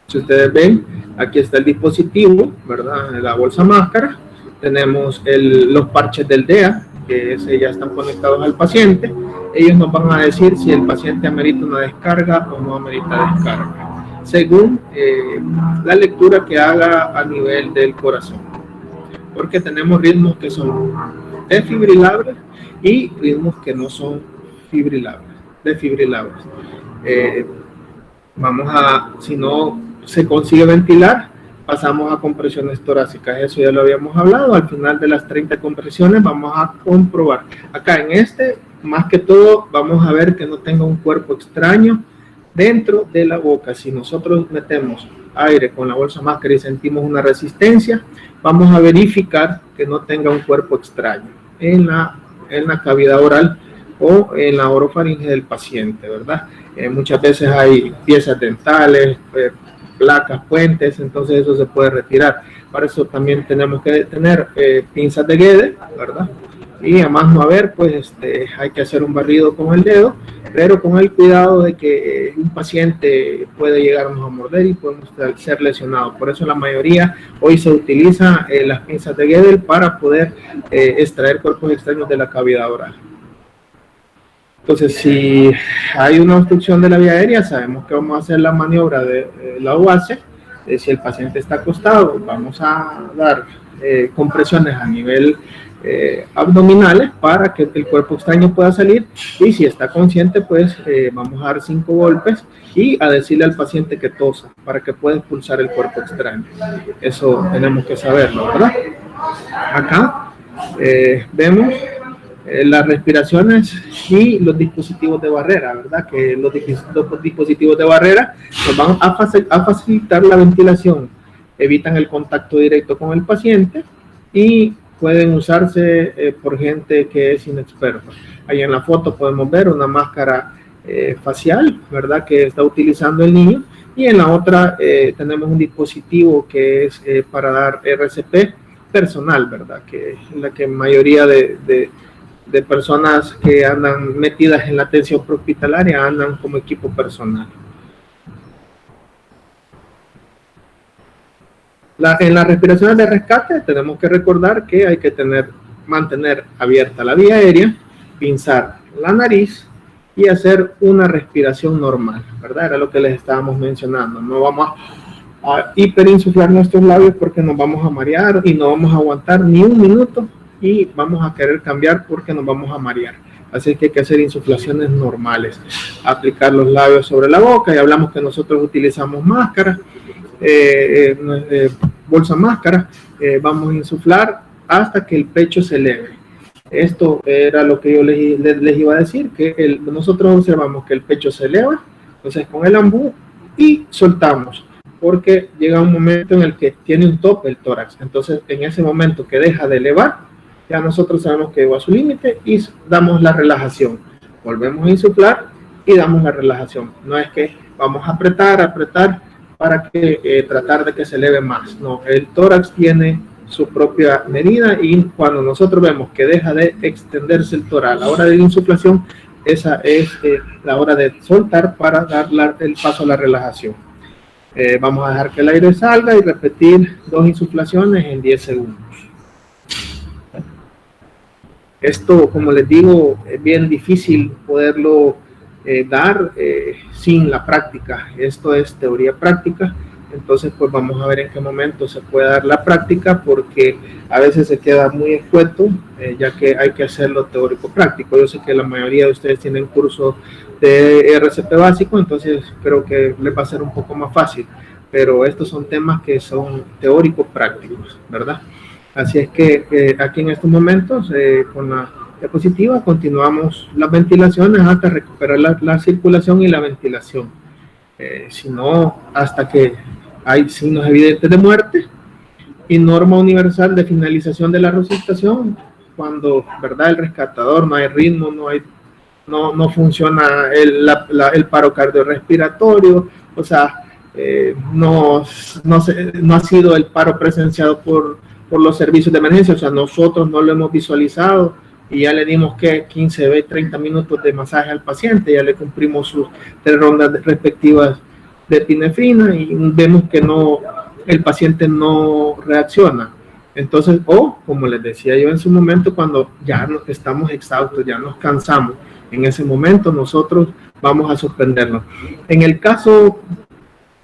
Si ustedes ven, aquí está el dispositivo, ¿verdad? La bolsa máscara. Tenemos los parches del DEA, que ya están conectados al paciente. Ellos nos van a decir si el paciente amerita una descarga o no amerita descarga, según la lectura que haga a nivel del corazón, porque tenemos ritmos que son desfibrilables y ritmos que no son desfibrilables. Si no se consigue ventilar, pasamos a compresiones torácicas. Eso ya lo habíamos hablado. Al final de las 30 compresiones vamos a comprobar. Acá en más que todo, vamos a ver que no tenga un cuerpo extraño dentro de la boca. Si nosotros metemos aire con la bolsa máscara y sentimos una resistencia, vamos a verificar que no tenga un cuerpo extraño en la cavidad oral o en la orofaringe del paciente, ¿verdad? Muchas veces hay piezas dentales, placas, puentes, entonces eso se puede retirar. Para eso también tenemos que tener pinzas de Guede, ¿verdad? Y además no haber, pues hay que hacer un barrido con el dedo, pero con el cuidado de que un paciente puede llegarnos a morder y podemos ser lesionados. Por eso la mayoría hoy se utiliza las pinzas de Guede para poder extraer cuerpos extraños de la cavidad oral. Entonces, si hay una obstrucción de la vía aérea, sabemos que vamos a hacer la maniobra de la UASE. Si el paciente está acostado, vamos a dar compresiones a nivel abdominales para que el cuerpo extraño pueda salir, y si está consciente, pues vamos a dar 5 golpes y a decirle al paciente que tosa para que pueda expulsar el cuerpo extraño. Eso tenemos que saberlo, ¿verdad? Acá vemos las respiraciones y los dispositivos de barrera, ¿verdad? Que los dispositivos de barrera nos van a facilitar la ventilación, evitan el contacto directo con el paciente y pueden usarse por gente que es inexperta. Ahí en la foto podemos ver una máscara facial, ¿verdad? Que está utilizando el niño, y en la otra tenemos un dispositivo que es para dar RCP personal, ¿verdad? Que es la que mayoría de personas que andan metidas en la atención prehospitalaria andan como equipo personal. En las respiraciones de rescate tenemos que recordar que hay que mantener abierta la vía aérea, pinzar la nariz y hacer una respiración normal, ¿verdad? Era lo que les estábamos mencionando. No vamos a hiperinsuflar nuestros labios porque nos vamos a marear y no vamos a aguantar ni un minuto, y vamos a querer cambiar porque nos vamos a marear. así que hay que hacer insuflaciones normales, aplicar los labios sobre la boca, y hablamos que nosotros utilizamos máscara, bolsa máscara, vamos a insuflar hasta que el pecho se eleve. Esto era lo que yo les iba a decir, que nosotros observamos que el pecho se eleva, entonces con el ambú, y soltamos, porque llega un momento en el que tiene un tope el tórax, entonces en ese momento que deja de elevar, ya nosotros sabemos que llegó a su límite y damos la relajación. Volvemos a insuflar y damos la relajación. No es que vamos a apretar para que tratar de que se eleve más. No, el tórax tiene su propia medida, y cuando nosotros vemos que deja de extenderse el tórax a la hora de la insuflación, esa es la hora de soltar para dar el paso a la relajación. Vamos a dejar que el aire salga y repetir 2 insuflaciones en 10 segundos. Esto, como les digo, es bien difícil poderlo dar sin la práctica. Esto es teoría práctica, entonces pues vamos a ver en qué momento se puede dar la práctica, porque a veces se queda muy escueto, ya que hay que hacerlo teórico práctico. Yo sé que la mayoría de ustedes tienen curso de RCP básico, entonces creo que les va a ser un poco más fácil, pero estos son temas que son teóricos prácticos, ¿verdad? Así es que aquí en estos momentos, con la diapositiva, continuamos las ventilaciones hasta recuperar la circulación y la ventilación. Si no, hasta que hay signos evidentes de muerte, y norma universal de finalización de la resucitación, cuando, ¿verdad?, el rescatador, no hay ritmo, no funciona el paro cardiorrespiratorio, o sea, no ha sido el paro presenciado por los servicios de emergencia, o sea, nosotros no lo hemos visualizado y ya le dimos que 15, 30 minutos de masaje al paciente, ya le cumplimos sus 3 rondas respectivas de epinefrina y vemos que el paciente no reacciona. Entonces, como les decía yo en su momento, cuando ya estamos exhaustos, ya nos cansamos, en ese momento nosotros vamos a suspenderlo. En el caso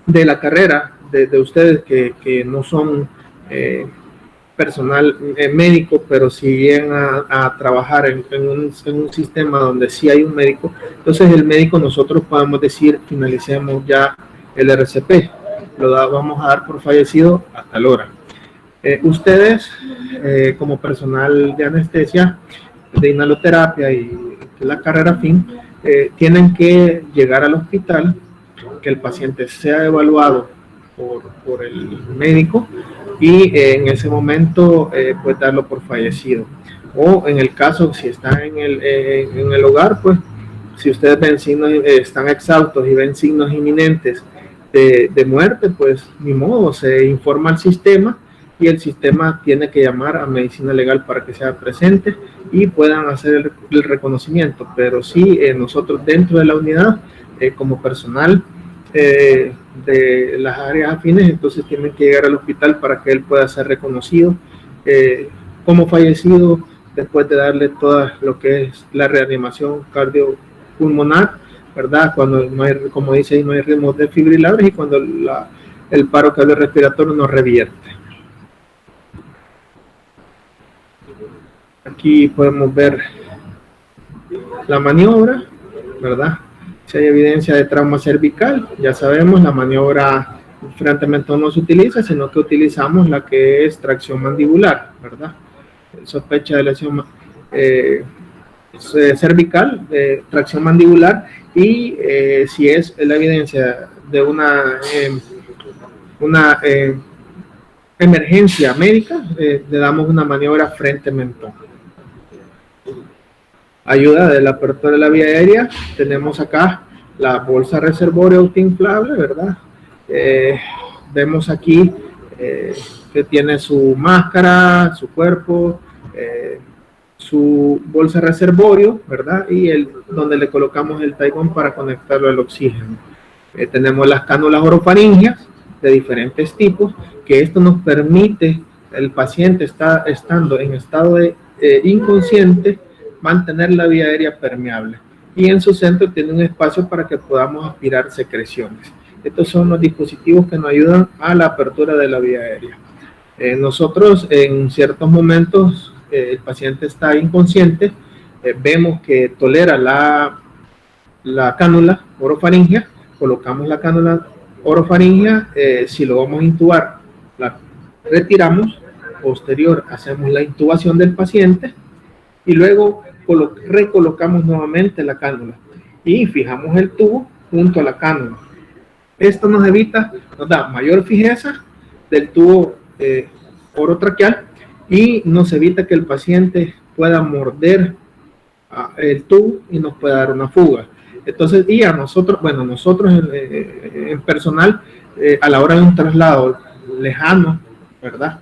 de la carrera de ustedes que no son personal médico, pero si vienen a trabajar en un sistema donde sí hay un médico, entonces el médico, nosotros podemos decir, finalicemos ya el RCP, lo vamos a dar por fallecido a tal hora. Ustedes, como personal de anestesia, de inhaloterapia y la carrera fin, tienen que llegar al hospital, que el paciente sea evaluado por el médico, y en ese momento pues darlo por fallecido. O en el caso, si está en el hogar, pues si ustedes ven signos, están exhaustos y ven signos inminentes de muerte, pues ni modo, se informa al sistema y el sistema tiene que llamar a medicina legal para que sea presente y puedan hacer el reconocimiento. Pero sí, nosotros dentro de la unidad, como personal de las áreas afines, entonces tienen que llegar al hospital para que él pueda ser reconocido como fallecido, después de darle toda lo que es la reanimación cardiopulmonar, ¿verdad? Cuando no hay, como dice ahí, no hay ritmos desfibriladores y cuando el paro cardiorrespiratorio no revierte. Aquí podemos ver la maniobra, ¿verdad? Si hay evidencia de trauma cervical, ya sabemos, la maniobra frecuentemente no se utiliza, sino que utilizamos la que es tracción mandibular, ¿verdad? Sospecha de lesión cervical, tracción mandibular, y si es la evidencia de una emergencia médica, le damos una maniobra frente-mentón. Ayuda de la apertura de la vía aérea, tenemos acá la bolsa reservorio autoinflable, ¿verdad? Vemos aquí que tiene su máscara, su cuerpo, su bolsa reservorio, ¿verdad? Y donde le colocamos el taigón para conectarlo al oxígeno. Tenemos las cánulas orofaringeas de diferentes tipos, que esto nos permite, el paciente estando en estado de inconsciente, mantener la vía aérea permeable, y en su centro tiene un espacio para que podamos aspirar secreciones. Estos son los dispositivos que nos ayudan a la apertura de la vía aérea. Nosotros en ciertos momentos el paciente está inconsciente, vemos que tolera la cánula orofaringea, colocamos la cánula orofaringea. Si lo vamos a intubar, la retiramos, posterior hacemos la intubación del paciente y luego recolocamos nuevamente la cánula y fijamos el tubo junto a la cánula. Esto nos da mayor fijeza del tubo orotraqueal y nos evita que el paciente pueda morder el tubo y nos pueda dar una fuga. Entonces, y a nosotros, en personal, a la hora de un traslado lejano, ¿verdad?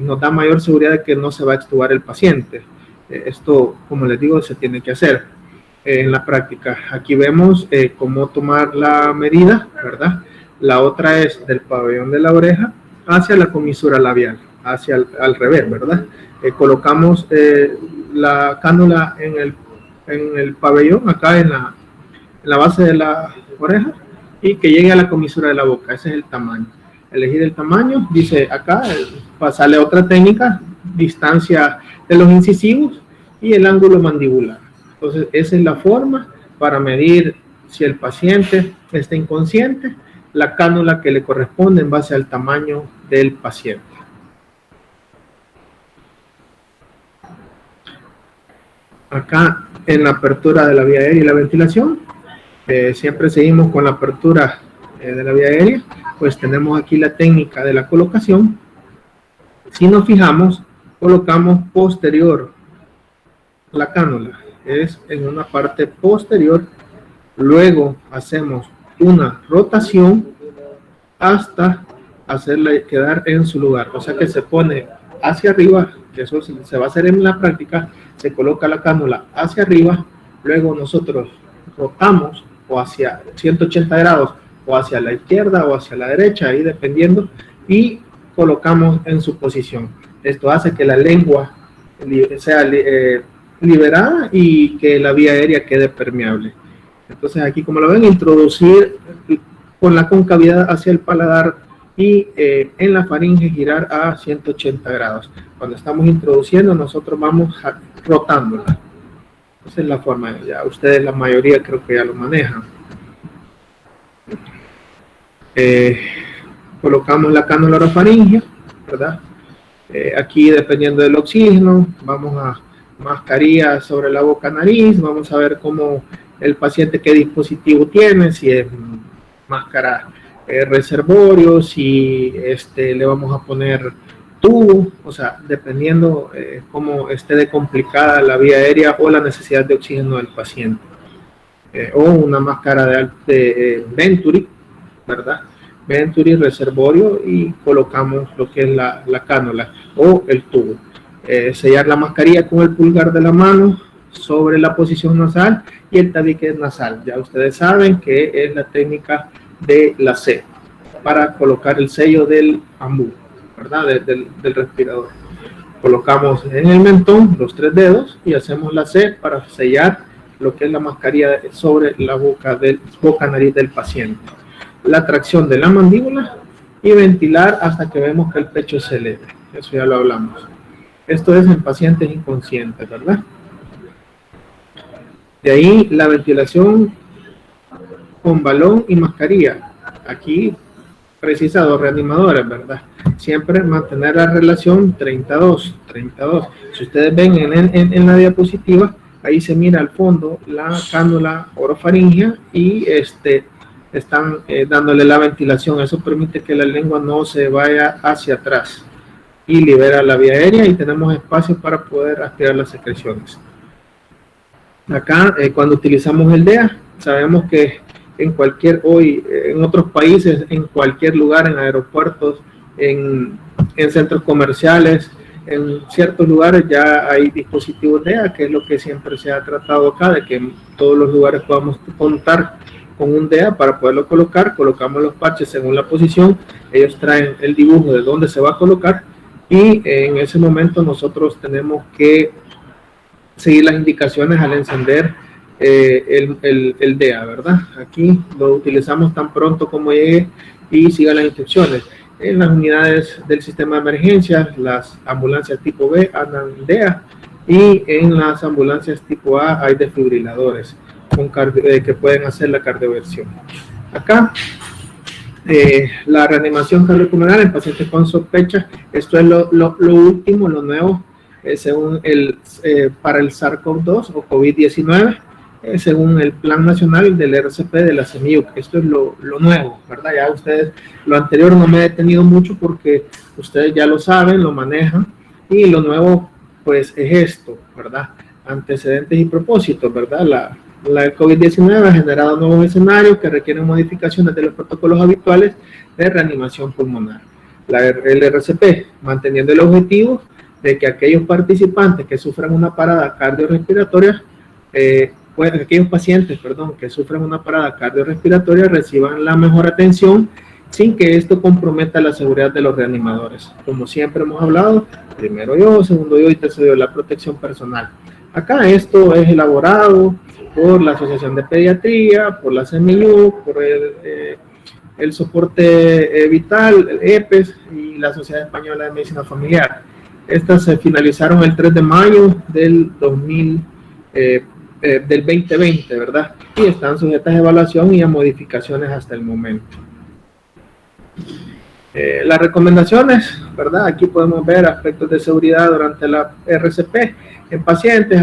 Nos da mayor seguridad de que no se va a extubar el paciente. Esto, como les digo, se tiene que hacer en la práctica. Aquí vemos cómo tomar la medida, ¿verdad? La otra es del pabellón de la oreja hacia la comisura labial, al revés, ¿verdad? Colocamos la cánula en el pabellón, acá en la base de la oreja, y que llegue a la comisura de la boca. Ese es el tamaño. Elegir el tamaño, dice acá, pasarle otra técnica, distancia de los incisivos y el ángulo mandibular. Entonces, esa es la forma para medir si el paciente está inconsciente, la cánula que le corresponde en base al tamaño del paciente. Acá, en la apertura de la vía aérea y la ventilación, siempre seguimos con la apertura de la vía aérea, pues tenemos aquí la técnica de la colocación. Si nos fijamos, colocamos posterior la cánula, es en una parte posterior, luego hacemos una rotación hasta hacerla quedar en su lugar, o sea que se pone hacia arriba, que eso se va a hacer en la práctica. Se coloca la cánula hacia arriba, luego nosotros rotamos o hacia 180 grados o hacia la izquierda o hacia la derecha, ahí dependiendo, y colocamos en su posición. Esto hace que la lengua sea liberada y que la vía aérea quede permeable. Entonces aquí, como lo ven, introducir con la concavidad hacia el paladar y en la faringe girar a 180 grados. Cuando estamos introduciendo, nosotros vamos rotándola. Esa es la forma. Ya ustedes, la mayoría, creo que ya lo manejan. Colocamos la cánula orofaringea, ¿verdad? Aquí, dependiendo del oxígeno, vamos a mascarilla sobre la boca, nariz. Vamos a ver cómo el paciente, qué dispositivo tiene, si es máscara reservorio, si le vamos a poner tubo, o sea, dependiendo cómo esté de complicada la vía aérea o la necesidad de oxígeno del paciente. O una máscara de Venturi, ¿verdad? Venturi reservorio, y colocamos lo que es la cánula o el tubo. Sellar la mascarilla con el pulgar de la mano sobre la posición nasal y el tabique nasal. Ya ustedes saben que es la técnica de la C para colocar el sello del ambú, ¿verdad? Del respirador. Colocamos en el mentón los 3 dedos y hacemos la C para sellar lo que es la mascarilla sobre la boca nariz del paciente. La tracción de la mandíbula y ventilar hasta que vemos que el pecho se eleve. Eso ya lo hablamos. Esto es en pacientes inconscientes, ¿verdad? De ahí la ventilación con balón y mascarilla. Aquí precisa 2 reanimadores, ¿verdad? Siempre mantener la relación 32. Si ustedes ven en la diapositiva, ahí se mira al fondo la cánula orofaringea y están dándole la ventilación. Eso permite que la lengua no se vaya hacia atrás y libera la vía aérea y tenemos espacio para poder aspirar las secreciones. Acá, cuando utilizamos el DEA, sabemos que en otros países, en cualquier lugar, en aeropuertos, en centros comerciales, en ciertos lugares ya hay dispositivos DEA, que es lo que siempre se ha tratado acá, de que en todos los lugares podamos contar con un DEA para poderlo colocar. Colocamos los parches según la posición, ellos traen el dibujo de dónde se va a colocar y en ese momento nosotros tenemos que seguir las indicaciones al encender el DEA, ¿verdad? Aquí lo utilizamos tan pronto como llegue y siga las instrucciones. En las unidades del sistema de emergencias, las ambulancias tipo B andan DEA, y en las ambulancias tipo A hay desfibriladores que pueden hacer la cardioversión. Acá, la reanimación cardiopulmonar en pacientes con sospecha, esto es lo último, lo nuevo, según para el SARS-CoV-2 o COVID-19, según el Plan Nacional del RCP de la CEMIUC. Esto es lo nuevo, ¿verdad? Ya ustedes, lo anterior no me he detenido mucho porque ustedes ya lo saben, lo manejan, y lo nuevo, pues, es esto, ¿verdad? Antecedentes y propósitos, ¿verdad? La COVID-19 ha generado nuevos escenarios que requieren modificaciones de los protocolos habituales de reanimación pulmonar. El RCP, manteniendo el objetivo de que aquellos participantes que sufran una parada cardiorrespiratoria, aquellos pacientes, que sufran una parada cardiorrespiratoria reciban la mejor atención sin que esto comprometa la seguridad de los reanimadores. Como siempre hemos hablado, primero yo, segundo yo y tercero yo, la protección personal. Acá esto es elaborado por la Asociación de Pediatría, por la CEMIUC, por el Soporte Vital, el EPES y la Sociedad Española de Medicina Familiar. Estas se finalizaron el 3 de mayo del 2020, ¿verdad? Y están sujetas a evaluación y a modificaciones hasta el momento. Las recomendaciones, ¿verdad? Aquí podemos ver aspectos de seguridad durante la RCP en pacientes,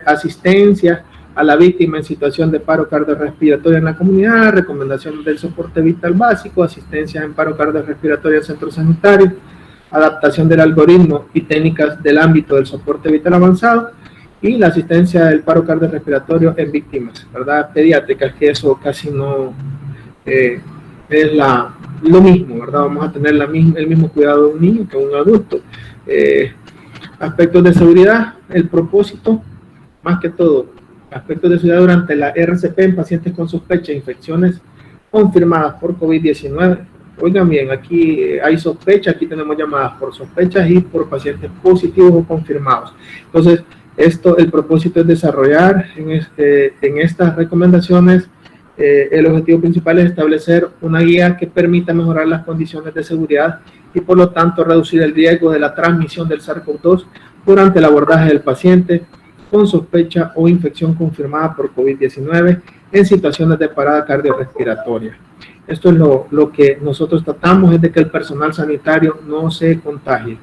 asistencia a la víctima en situación de paro cardiorrespiratorio en la comunidad, recomendaciones del soporte vital básico, asistencia en paro cardiorrespiratorio en centros sanitarios, adaptación del algoritmo y técnicas del ámbito del soporte vital avanzado, y la asistencia del paro cardiorrespiratorio en víctimas, ¿verdad? Pediátricas, que eso casi no es lo mismo, ¿verdad? Vamos a tener el mismo cuidado de un niño que un adulto. Aspectos de seguridad, el propósito, más que todo, aspectos de seguridad durante la RCP en pacientes con sospecha de infecciones confirmadas por COVID-19. Oigan bien, aquí hay sospecha, aquí tenemos llamadas por sospechas y por pacientes positivos o confirmados. Entonces, el propósito es desarrollar en estas recomendaciones. El objetivo principal es establecer una guía que permita mejorar las condiciones de seguridad y por lo tanto reducir el riesgo de la transmisión del SARS-CoV-2 durante el abordaje del paciente con sospecha o infección confirmada por COVID-19 en situaciones de parada cardiorrespiratoria. Esto es lo que nosotros tratamos, es de que el personal sanitario no se contagie,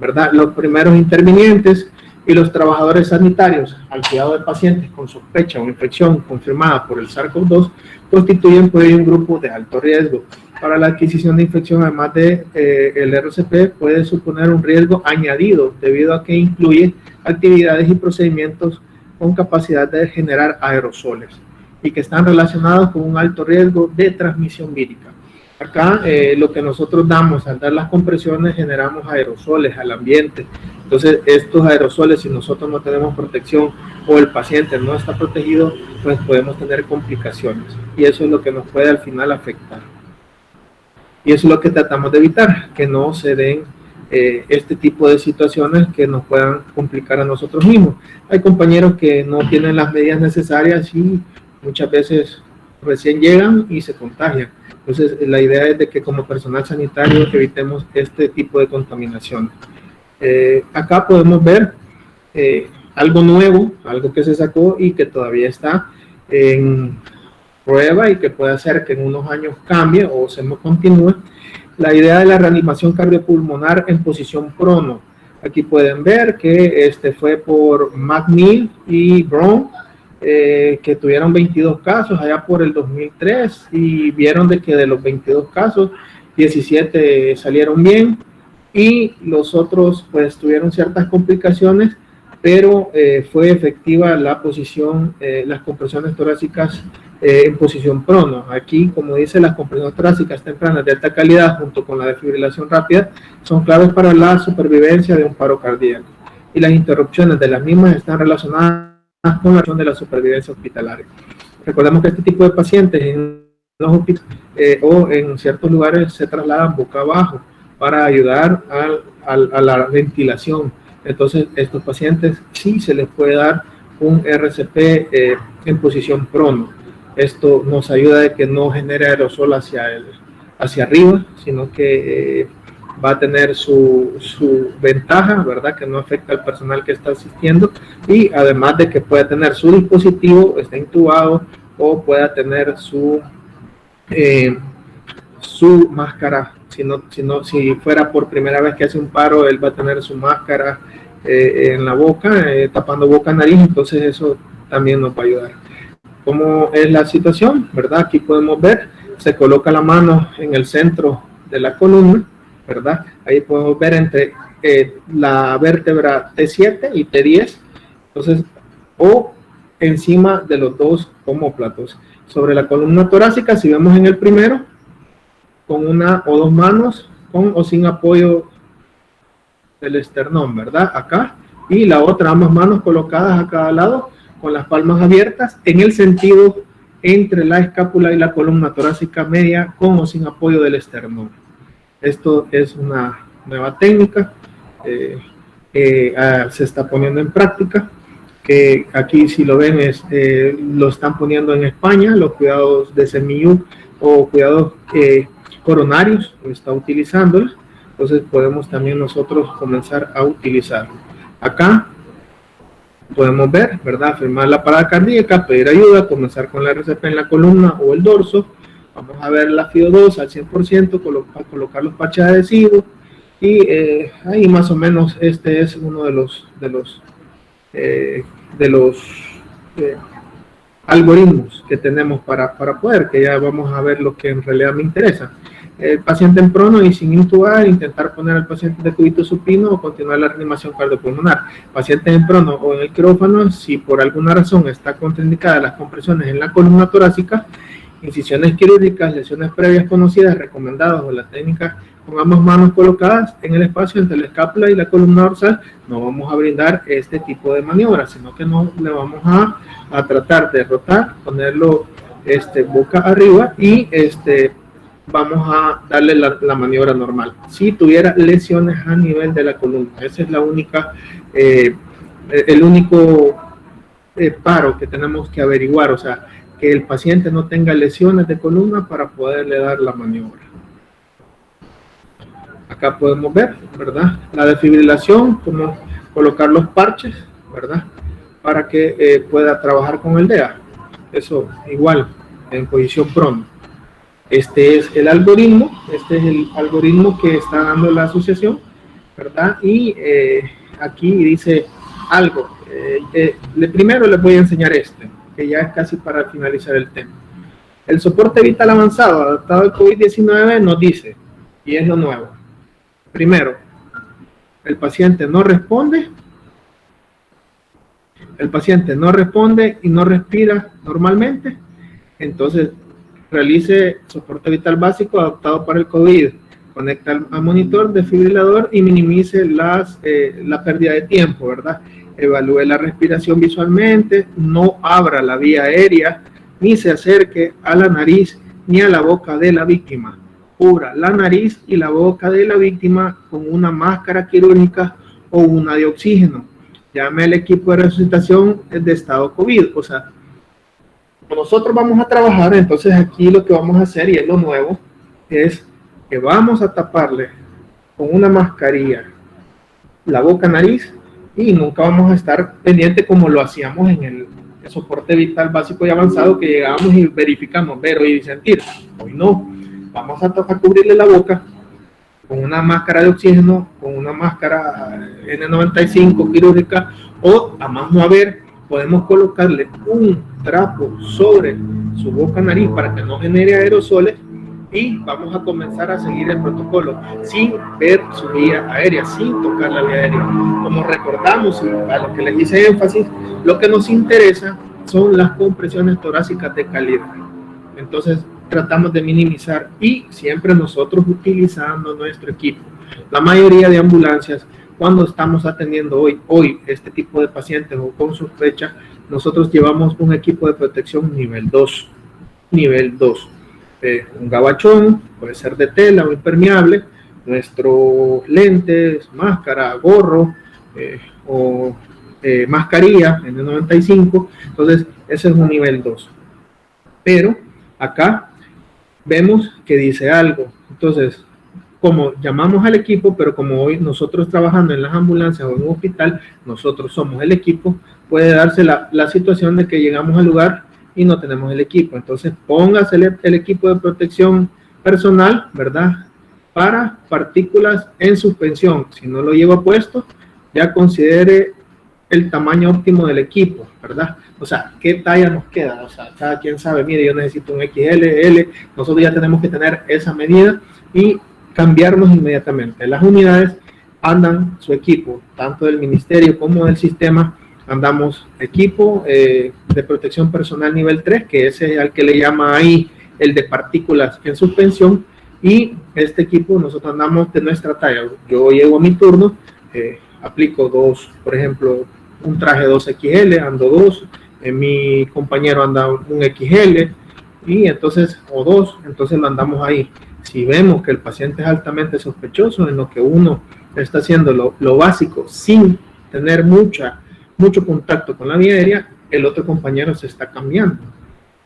¿verdad? Los primeros intervinientes y los trabajadores sanitarios al cuidado de pacientes con sospecha o infección confirmada por el SARS-CoV-2 constituyen pues un grupo de alto riesgo. Para la adquisición de infección, además de el RCP, puede suponer un riesgo añadido debido a que incluye actividades y procedimientos con capacidad de generar aerosoles y que están relacionados con un alto riesgo de transmisión vírica. Acá lo que nosotros damos al dar las compresiones, generamos aerosoles al ambiente. Entonces estos aerosoles, si nosotros no tenemos protección o el paciente no está protegido, pues podemos tener complicaciones y eso es lo que nos puede al final afectar. Y eso es lo que tratamos de evitar, que no se den este tipo de situaciones que nos puedan complicar a nosotros mismos. Hay compañeros que no tienen las medidas necesarias y muchas veces recién llegan y se contagian. Entonces, la idea es de que como personal sanitario evitemos este tipo de contaminación. Acá podemos ver algo nuevo, algo que se sacó y que todavía está en prueba y que puede hacer que en unos años cambie o se continúe. La idea de la reanimación cardiopulmonar en posición prono. Aquí pueden ver que fue por McNeil y Brown, que tuvieron 22 casos allá por el 2003 y vieron de que de los 22 casos, 17 salieron bien y los otros pues tuvieron ciertas complicaciones, pero fue efectiva la posición, las compresiones torácicas en posición prono. Aquí, como dice, las compresiones torácicas tempranas de alta calidad junto con la desfibrilación rápida son claves para la supervivencia de un paro cardíaco y las interrupciones de las mismas están relacionadas con la acción de la supervivencia hospitalaria. Recordemos que este tipo de pacientes en los hospitales o en ciertos lugares se trasladan boca abajo para ayudar a la ventilación. Entonces, estos pacientes sí se les puede dar un RCP en posición prono. Esto nos ayuda de que no genere aerosol hacia arriba, sino que va a tener su ventaja, ¿verdad? Que no afecta al personal que está asistiendo, y además de que pueda tener su dispositivo, está intubado, o pueda tener su máscara. Si fuera por primera vez que hace un paro, él va a tener su máscara en la boca, tapando boca, nariz, entonces eso también nos va a ayudar. ¿Cómo es la situación? ¿Verdad? Aquí podemos ver, se coloca la mano en el centro de la columna, ¿verdad? Ahí podemos ver entre la vértebra T7 y T10, entonces, o encima de los dos omóplatos. Sobre la columna torácica, si vemos en el primero, con una o dos manos, con o sin apoyo del esternón, ¿verdad? Acá, y la otra, ambas manos colocadas a cada lado, con las palmas abiertas, en el sentido entre la escápula y la columna torácica media, con o sin apoyo del esternón. Esto es una nueva técnica que se está poniendo en práctica, que aquí si lo ven lo están poniendo en España, los cuidados de Semiyuk o cuidados coronarios, lo está utilizando, entonces podemos también nosotros comenzar a utilizarlo. Acá podemos ver, ¿verdad? Afirmar la parada cardíaca, pedir ayuda, comenzar con la RCP en la columna o el dorso. Vamos a ver la FIO2 al 100%, colocar los parches adhesivos, y ahí más o menos este es uno de los algoritmos que tenemos para poder, que ya vamos a ver lo que en realidad me interesa. El paciente en prono y sin intubar, intentar poner al paciente de cúbito supino o continuar la reanimación cardiopulmonar. Paciente en prono o en el quirófano, si por alguna razón está contraindicada las compresiones en la columna torácica, incisiones quirúrgicas, lesiones previas conocidas, recomendadas, o la técnica con ambas manos colocadas en el espacio entre la escápula y la columna dorsal, no vamos a brindar este tipo de maniobras, sino que no le vamos a tratar de rotar, ponerlo boca arriba, y vamos a darle la maniobra normal. Si tuviera lesiones a nivel de la columna, esa es la única, el único paro que tenemos que averiguar, o sea, que el paciente no tenga lesiones de columna para poderle dar la maniobra. Acá podemos ver, ¿verdad? La desfibrilación, como colocar los parches, ¿verdad? Para que pueda trabajar con el DEA. Eso igual, en posición prono. Este es el algoritmo que está dando la asociación, ¿verdad? Y aquí dice algo. Primero les voy a enseñar que ya es casi para finalizar el tema. El soporte vital avanzado adaptado al COVID-19 nos dice, y es lo nuevo. Primero, el paciente no responde y no respira normalmente, entonces realice soporte vital básico adaptado para el COVID, conecta al monitor desfibrilador y minimice la pérdida de tiempo, ¿verdad? Evalúe la respiración visualmente, no abra la vía aérea, ni se acerque a la nariz ni a la boca de la víctima. Cubra la nariz y la boca de la víctima con una máscara quirúrgica o una de oxígeno. Llame al equipo de resucitación de estado COVID. O sea, nosotros vamos a trabajar, entonces aquí lo que vamos a hacer, y es lo nuevo, es que vamos a taparle con una mascarilla la boca, nariz, y nunca vamos a estar pendiente como lo hacíamos en el soporte vital básico y avanzado, que llegábamos y verificamos ver, oír y sentir. Hoy no. Vamos a cubrirle la boca con una máscara de oxígeno, con una máscara N95 quirúrgica, o a más no haber, podemos colocarle un trapo sobre su boca, nariz, para que no genere aerosoles, y vamos a comenzar a seguir el protocolo sin ver su vía aérea, sin tocar la vía aérea. Como recordamos, y a lo que les hice énfasis, lo que nos interesa son las compresiones torácicas de calidad. Entonces tratamos de minimizar, y siempre nosotros utilizando nuestro equipo. La mayoría de ambulancias, cuando estamos atendiendo hoy este tipo de pacientes o con sospecha, nosotros llevamos un equipo de protección nivel 2. Un gabachón, puede ser de tela o impermeable, nuestros lentes, máscara, gorro o mascarilla N95, entonces ese es un nivel 2. Pero acá vemos que dice algo, entonces como llamamos al equipo, pero como hoy nosotros trabajando en las ambulancias o en un hospital, nosotros somos el equipo, puede darse la situación de que llegamos al lugar y no tenemos el equipo. Entonces, póngase el equipo de protección personal, ¿verdad? Para partículas en suspensión. Si no lo lleva puesto, ya considere el tamaño óptimo del equipo, ¿verdad? O sea, ¿qué talla nos queda? O sea, cada quien sabe, mire, yo necesito un XL, L, nosotros ya tenemos que tener esa medida y cambiarnos inmediatamente. Las unidades andan su equipo, tanto del ministerio como del sistema, andamos equipo de protección personal nivel 3, que ese es al que le llama ahí el de partículas en suspensión, y este equipo nosotros andamos de nuestra talla. Yo llego a mi turno, aplico dos, por ejemplo, un traje 2XL, ando 2, mi compañero anda un XL, y entonces, o 2, entonces lo andamos ahí. Si vemos que el paciente es altamente sospechoso, en lo que uno está haciendo lo básico sin tener mucho contacto con la vía aérea, el otro compañero se está cambiando,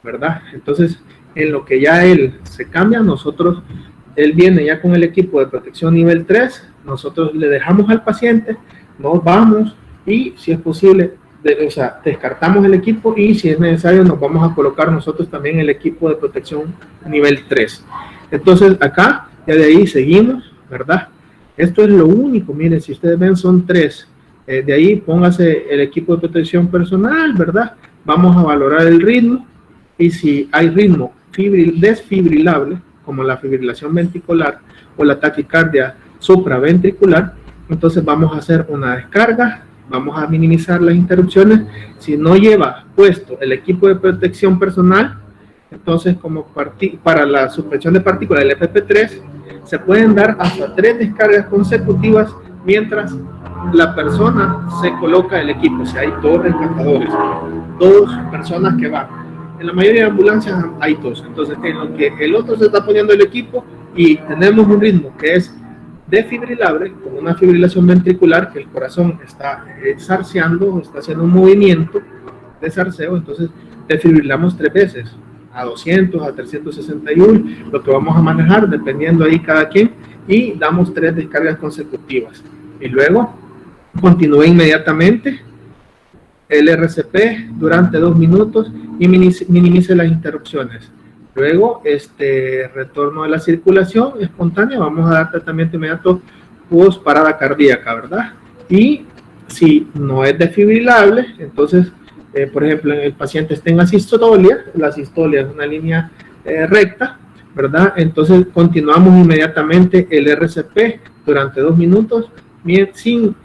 ¿verdad? Entonces, en lo que ya él se cambia, él viene ya con el equipo de protección nivel 3, nosotros le dejamos al paciente, nos vamos y si es posible, descartamos el equipo y si es necesario nos vamos a colocar nosotros también el equipo de protección nivel 3. Entonces acá, ya de ahí seguimos, ¿verdad? Esto es lo único, miren, si ustedes ven son 3. De ahí póngase el equipo de protección personal, ¿verdad? Vamos a valorar el ritmo y si hay ritmo desfibrilable, como la fibrilación ventricular o la taquicardia supraventricular, entonces vamos a hacer una descarga, vamos a minimizar las interrupciones. Si no lleva puesto el equipo de protección personal, entonces como para la suspensión de partículas del FP3, se pueden dar hasta 3 descargas consecutivas mientras la persona se coloca el equipo. O sea, hay 2 rescatadores, 2 personas que van. En la mayoría de ambulancias hay 2. Entonces, en lo que el otro se está poniendo el equipo y tenemos un ritmo que es desfibrilable, con una fibrilación ventricular, que el corazón está zarceando, está haciendo un movimiento de zarceo, entonces desfibrilamos 3 veces, a 200, a 361, lo que vamos a manejar, dependiendo ahí cada quien, y damos 3 descargas consecutivas. Y luego continúe inmediatamente el RCP durante 2 minutos y minimice las interrupciones. Luego, retorno a la circulación espontánea, vamos a dar tratamiento inmediato post parada cardíaca, ¿verdad? Y si no es desfibrilable, entonces, por ejemplo, el paciente está en asistolia, la asistolia es una línea recta, ¿verdad? Entonces, continuamos inmediatamente el RCP durante 2 minutos sin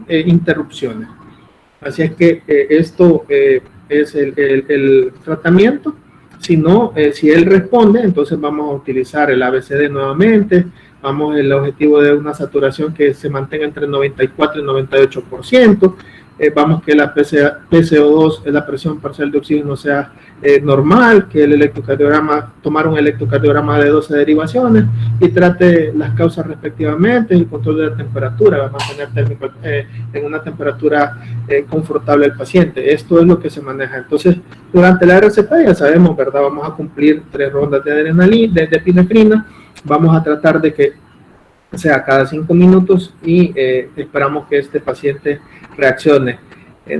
interrupciones. Así es que esto es el tratamiento. Si no, si él responde, entonces vamos a utilizar el ABCD nuevamente. Vamos el objetivo de una saturación que se mantenga entre el 94 y el 98%. Vamos que la PCO2, la presión parcial de oxígeno, sea normal, que el electrocardiograma, tomar un electrocardiograma de 12 derivaciones y trate las causas respectivamente, el control de la temperatura, va a mantener en una temperatura confortable el paciente. Esto es lo que se maneja. Entonces, durante la RCP ya sabemos, ¿verdad? Vamos a cumplir 3 rondas de adrenalina, de epinefrina, vamos a tratar de que sea cada 5 minutos y esperamos que este paciente reaccione.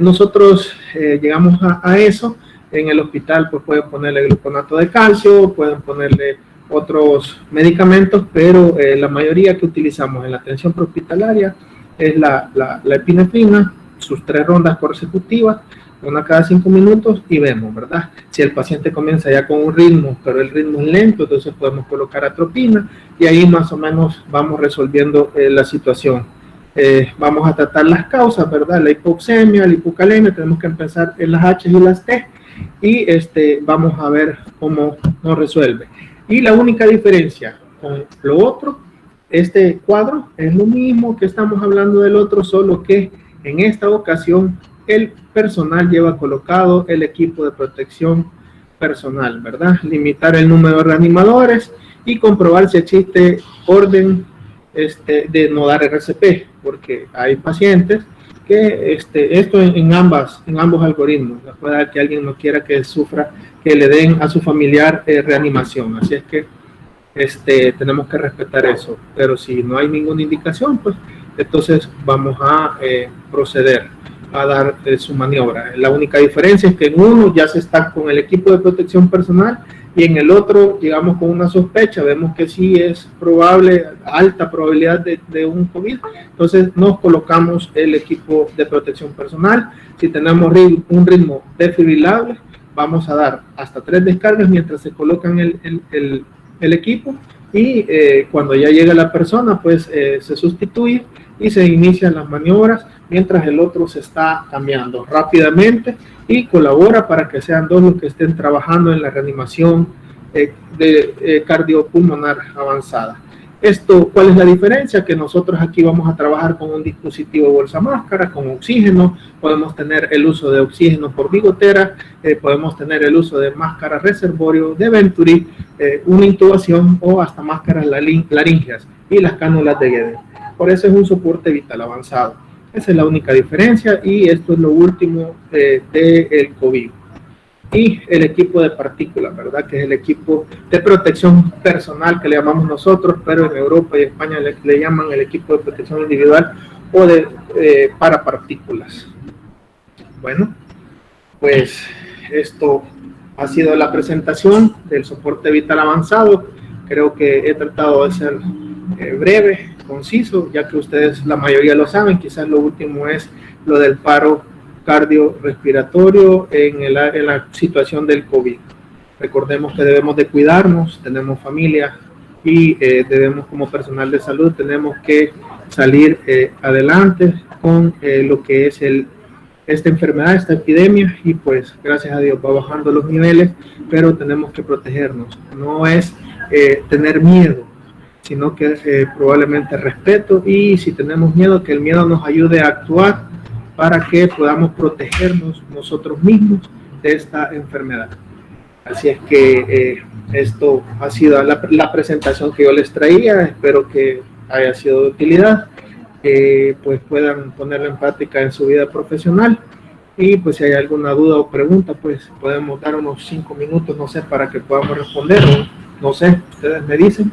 Nosotros llegamos a eso. En el hospital pues pueden ponerle gluconato de calcio, pueden ponerle otros medicamentos, pero la mayoría que utilizamos en la atención prehospitalaria es la epinefrina, sus 3 rondas consecutivas, una cada 5 minutos y vemos, ¿verdad? Si el paciente comienza ya con un ritmo, pero el ritmo es lento, entonces podemos colocar atropina y ahí más o menos vamos resolviendo la situación. Vamos a tratar las causas, ¿verdad? La hipoxemia, la hipocalemia, tenemos que empezar en las H y las T y vamos a ver cómo nos resuelve. Y la única diferencia con lo otro, este cuadro es lo mismo que estamos hablando del otro, solo que en esta ocasión el personal lleva colocado el equipo de protección personal, ¿verdad? Limitar el número de reanimadores y comprobar si existe orden de no dar RCP, porque hay pacientes que esto en ambos algoritmos, puede dar que alguien no quiera que sufra, que le den a su familiar reanimación, así es que tenemos que respetar eso. Pero si no hay ninguna indicación, pues entonces vamos a proceder a dar su maniobra. La única diferencia es que en uno ya se está con el equipo de protección personal y en el otro llegamos con una sospecha, vemos que sí es probable, alta probabilidad de un COVID, entonces nos colocamos el equipo de protección personal. Si tenemos un ritmo desfibrilable, vamos a dar hasta 3 descargas mientras se colocan el equipo y cuando ya llega la persona, pues se sustituye y se inician las maniobras mientras el otro se está cambiando rápidamente y colabora para que sean dos los que estén trabajando en la reanimación cardiopulmonar avanzada. ¿Cuál es la diferencia? Que nosotros aquí vamos a trabajar con un dispositivo bolsa máscara, con oxígeno, podemos tener el uso de oxígeno por bigotera, podemos tener el uso de máscara reservorio, de Venturi, una intubación o hasta máscaras laríngeas y las cánulas de Guedes. Por eso es un soporte vital avanzado. Esa es la única diferencia y esto es lo último del COVID. Y el equipo de partículas, ¿verdad? Que es el equipo de protección personal que le llamamos nosotros, pero en Europa y España le llaman el equipo de protección individual o para partículas. Bueno, pues esto ha sido la presentación del soporte vital avanzado. Creo que he tratado de ser breve, conciso, ya que ustedes la mayoría lo saben. Quizás lo último es lo del paro cardiorrespiratorio en la situación del COVID. Recordemos que debemos de cuidarnos, tenemos familia y debemos como personal de salud, tenemos que salir adelante con lo que es esta enfermedad, esta epidemia, y pues gracias a Dios va bajando los niveles, pero tenemos que protegernos. No es tener miedo, sino que probablemente respeto, y si tenemos miedo, que el miedo nos ayude a actuar para que podamos protegernos nosotros mismos de esta enfermedad. Así es que esto ha sido la presentación que yo les traía. Espero que haya sido de utilidad, pues puedan ponerla en práctica en su vida profesional. Y pues si hay alguna duda o pregunta, pues podemos dar unos 5 minutos, no sé, para que podamos responder, o no sé, ustedes me dicen.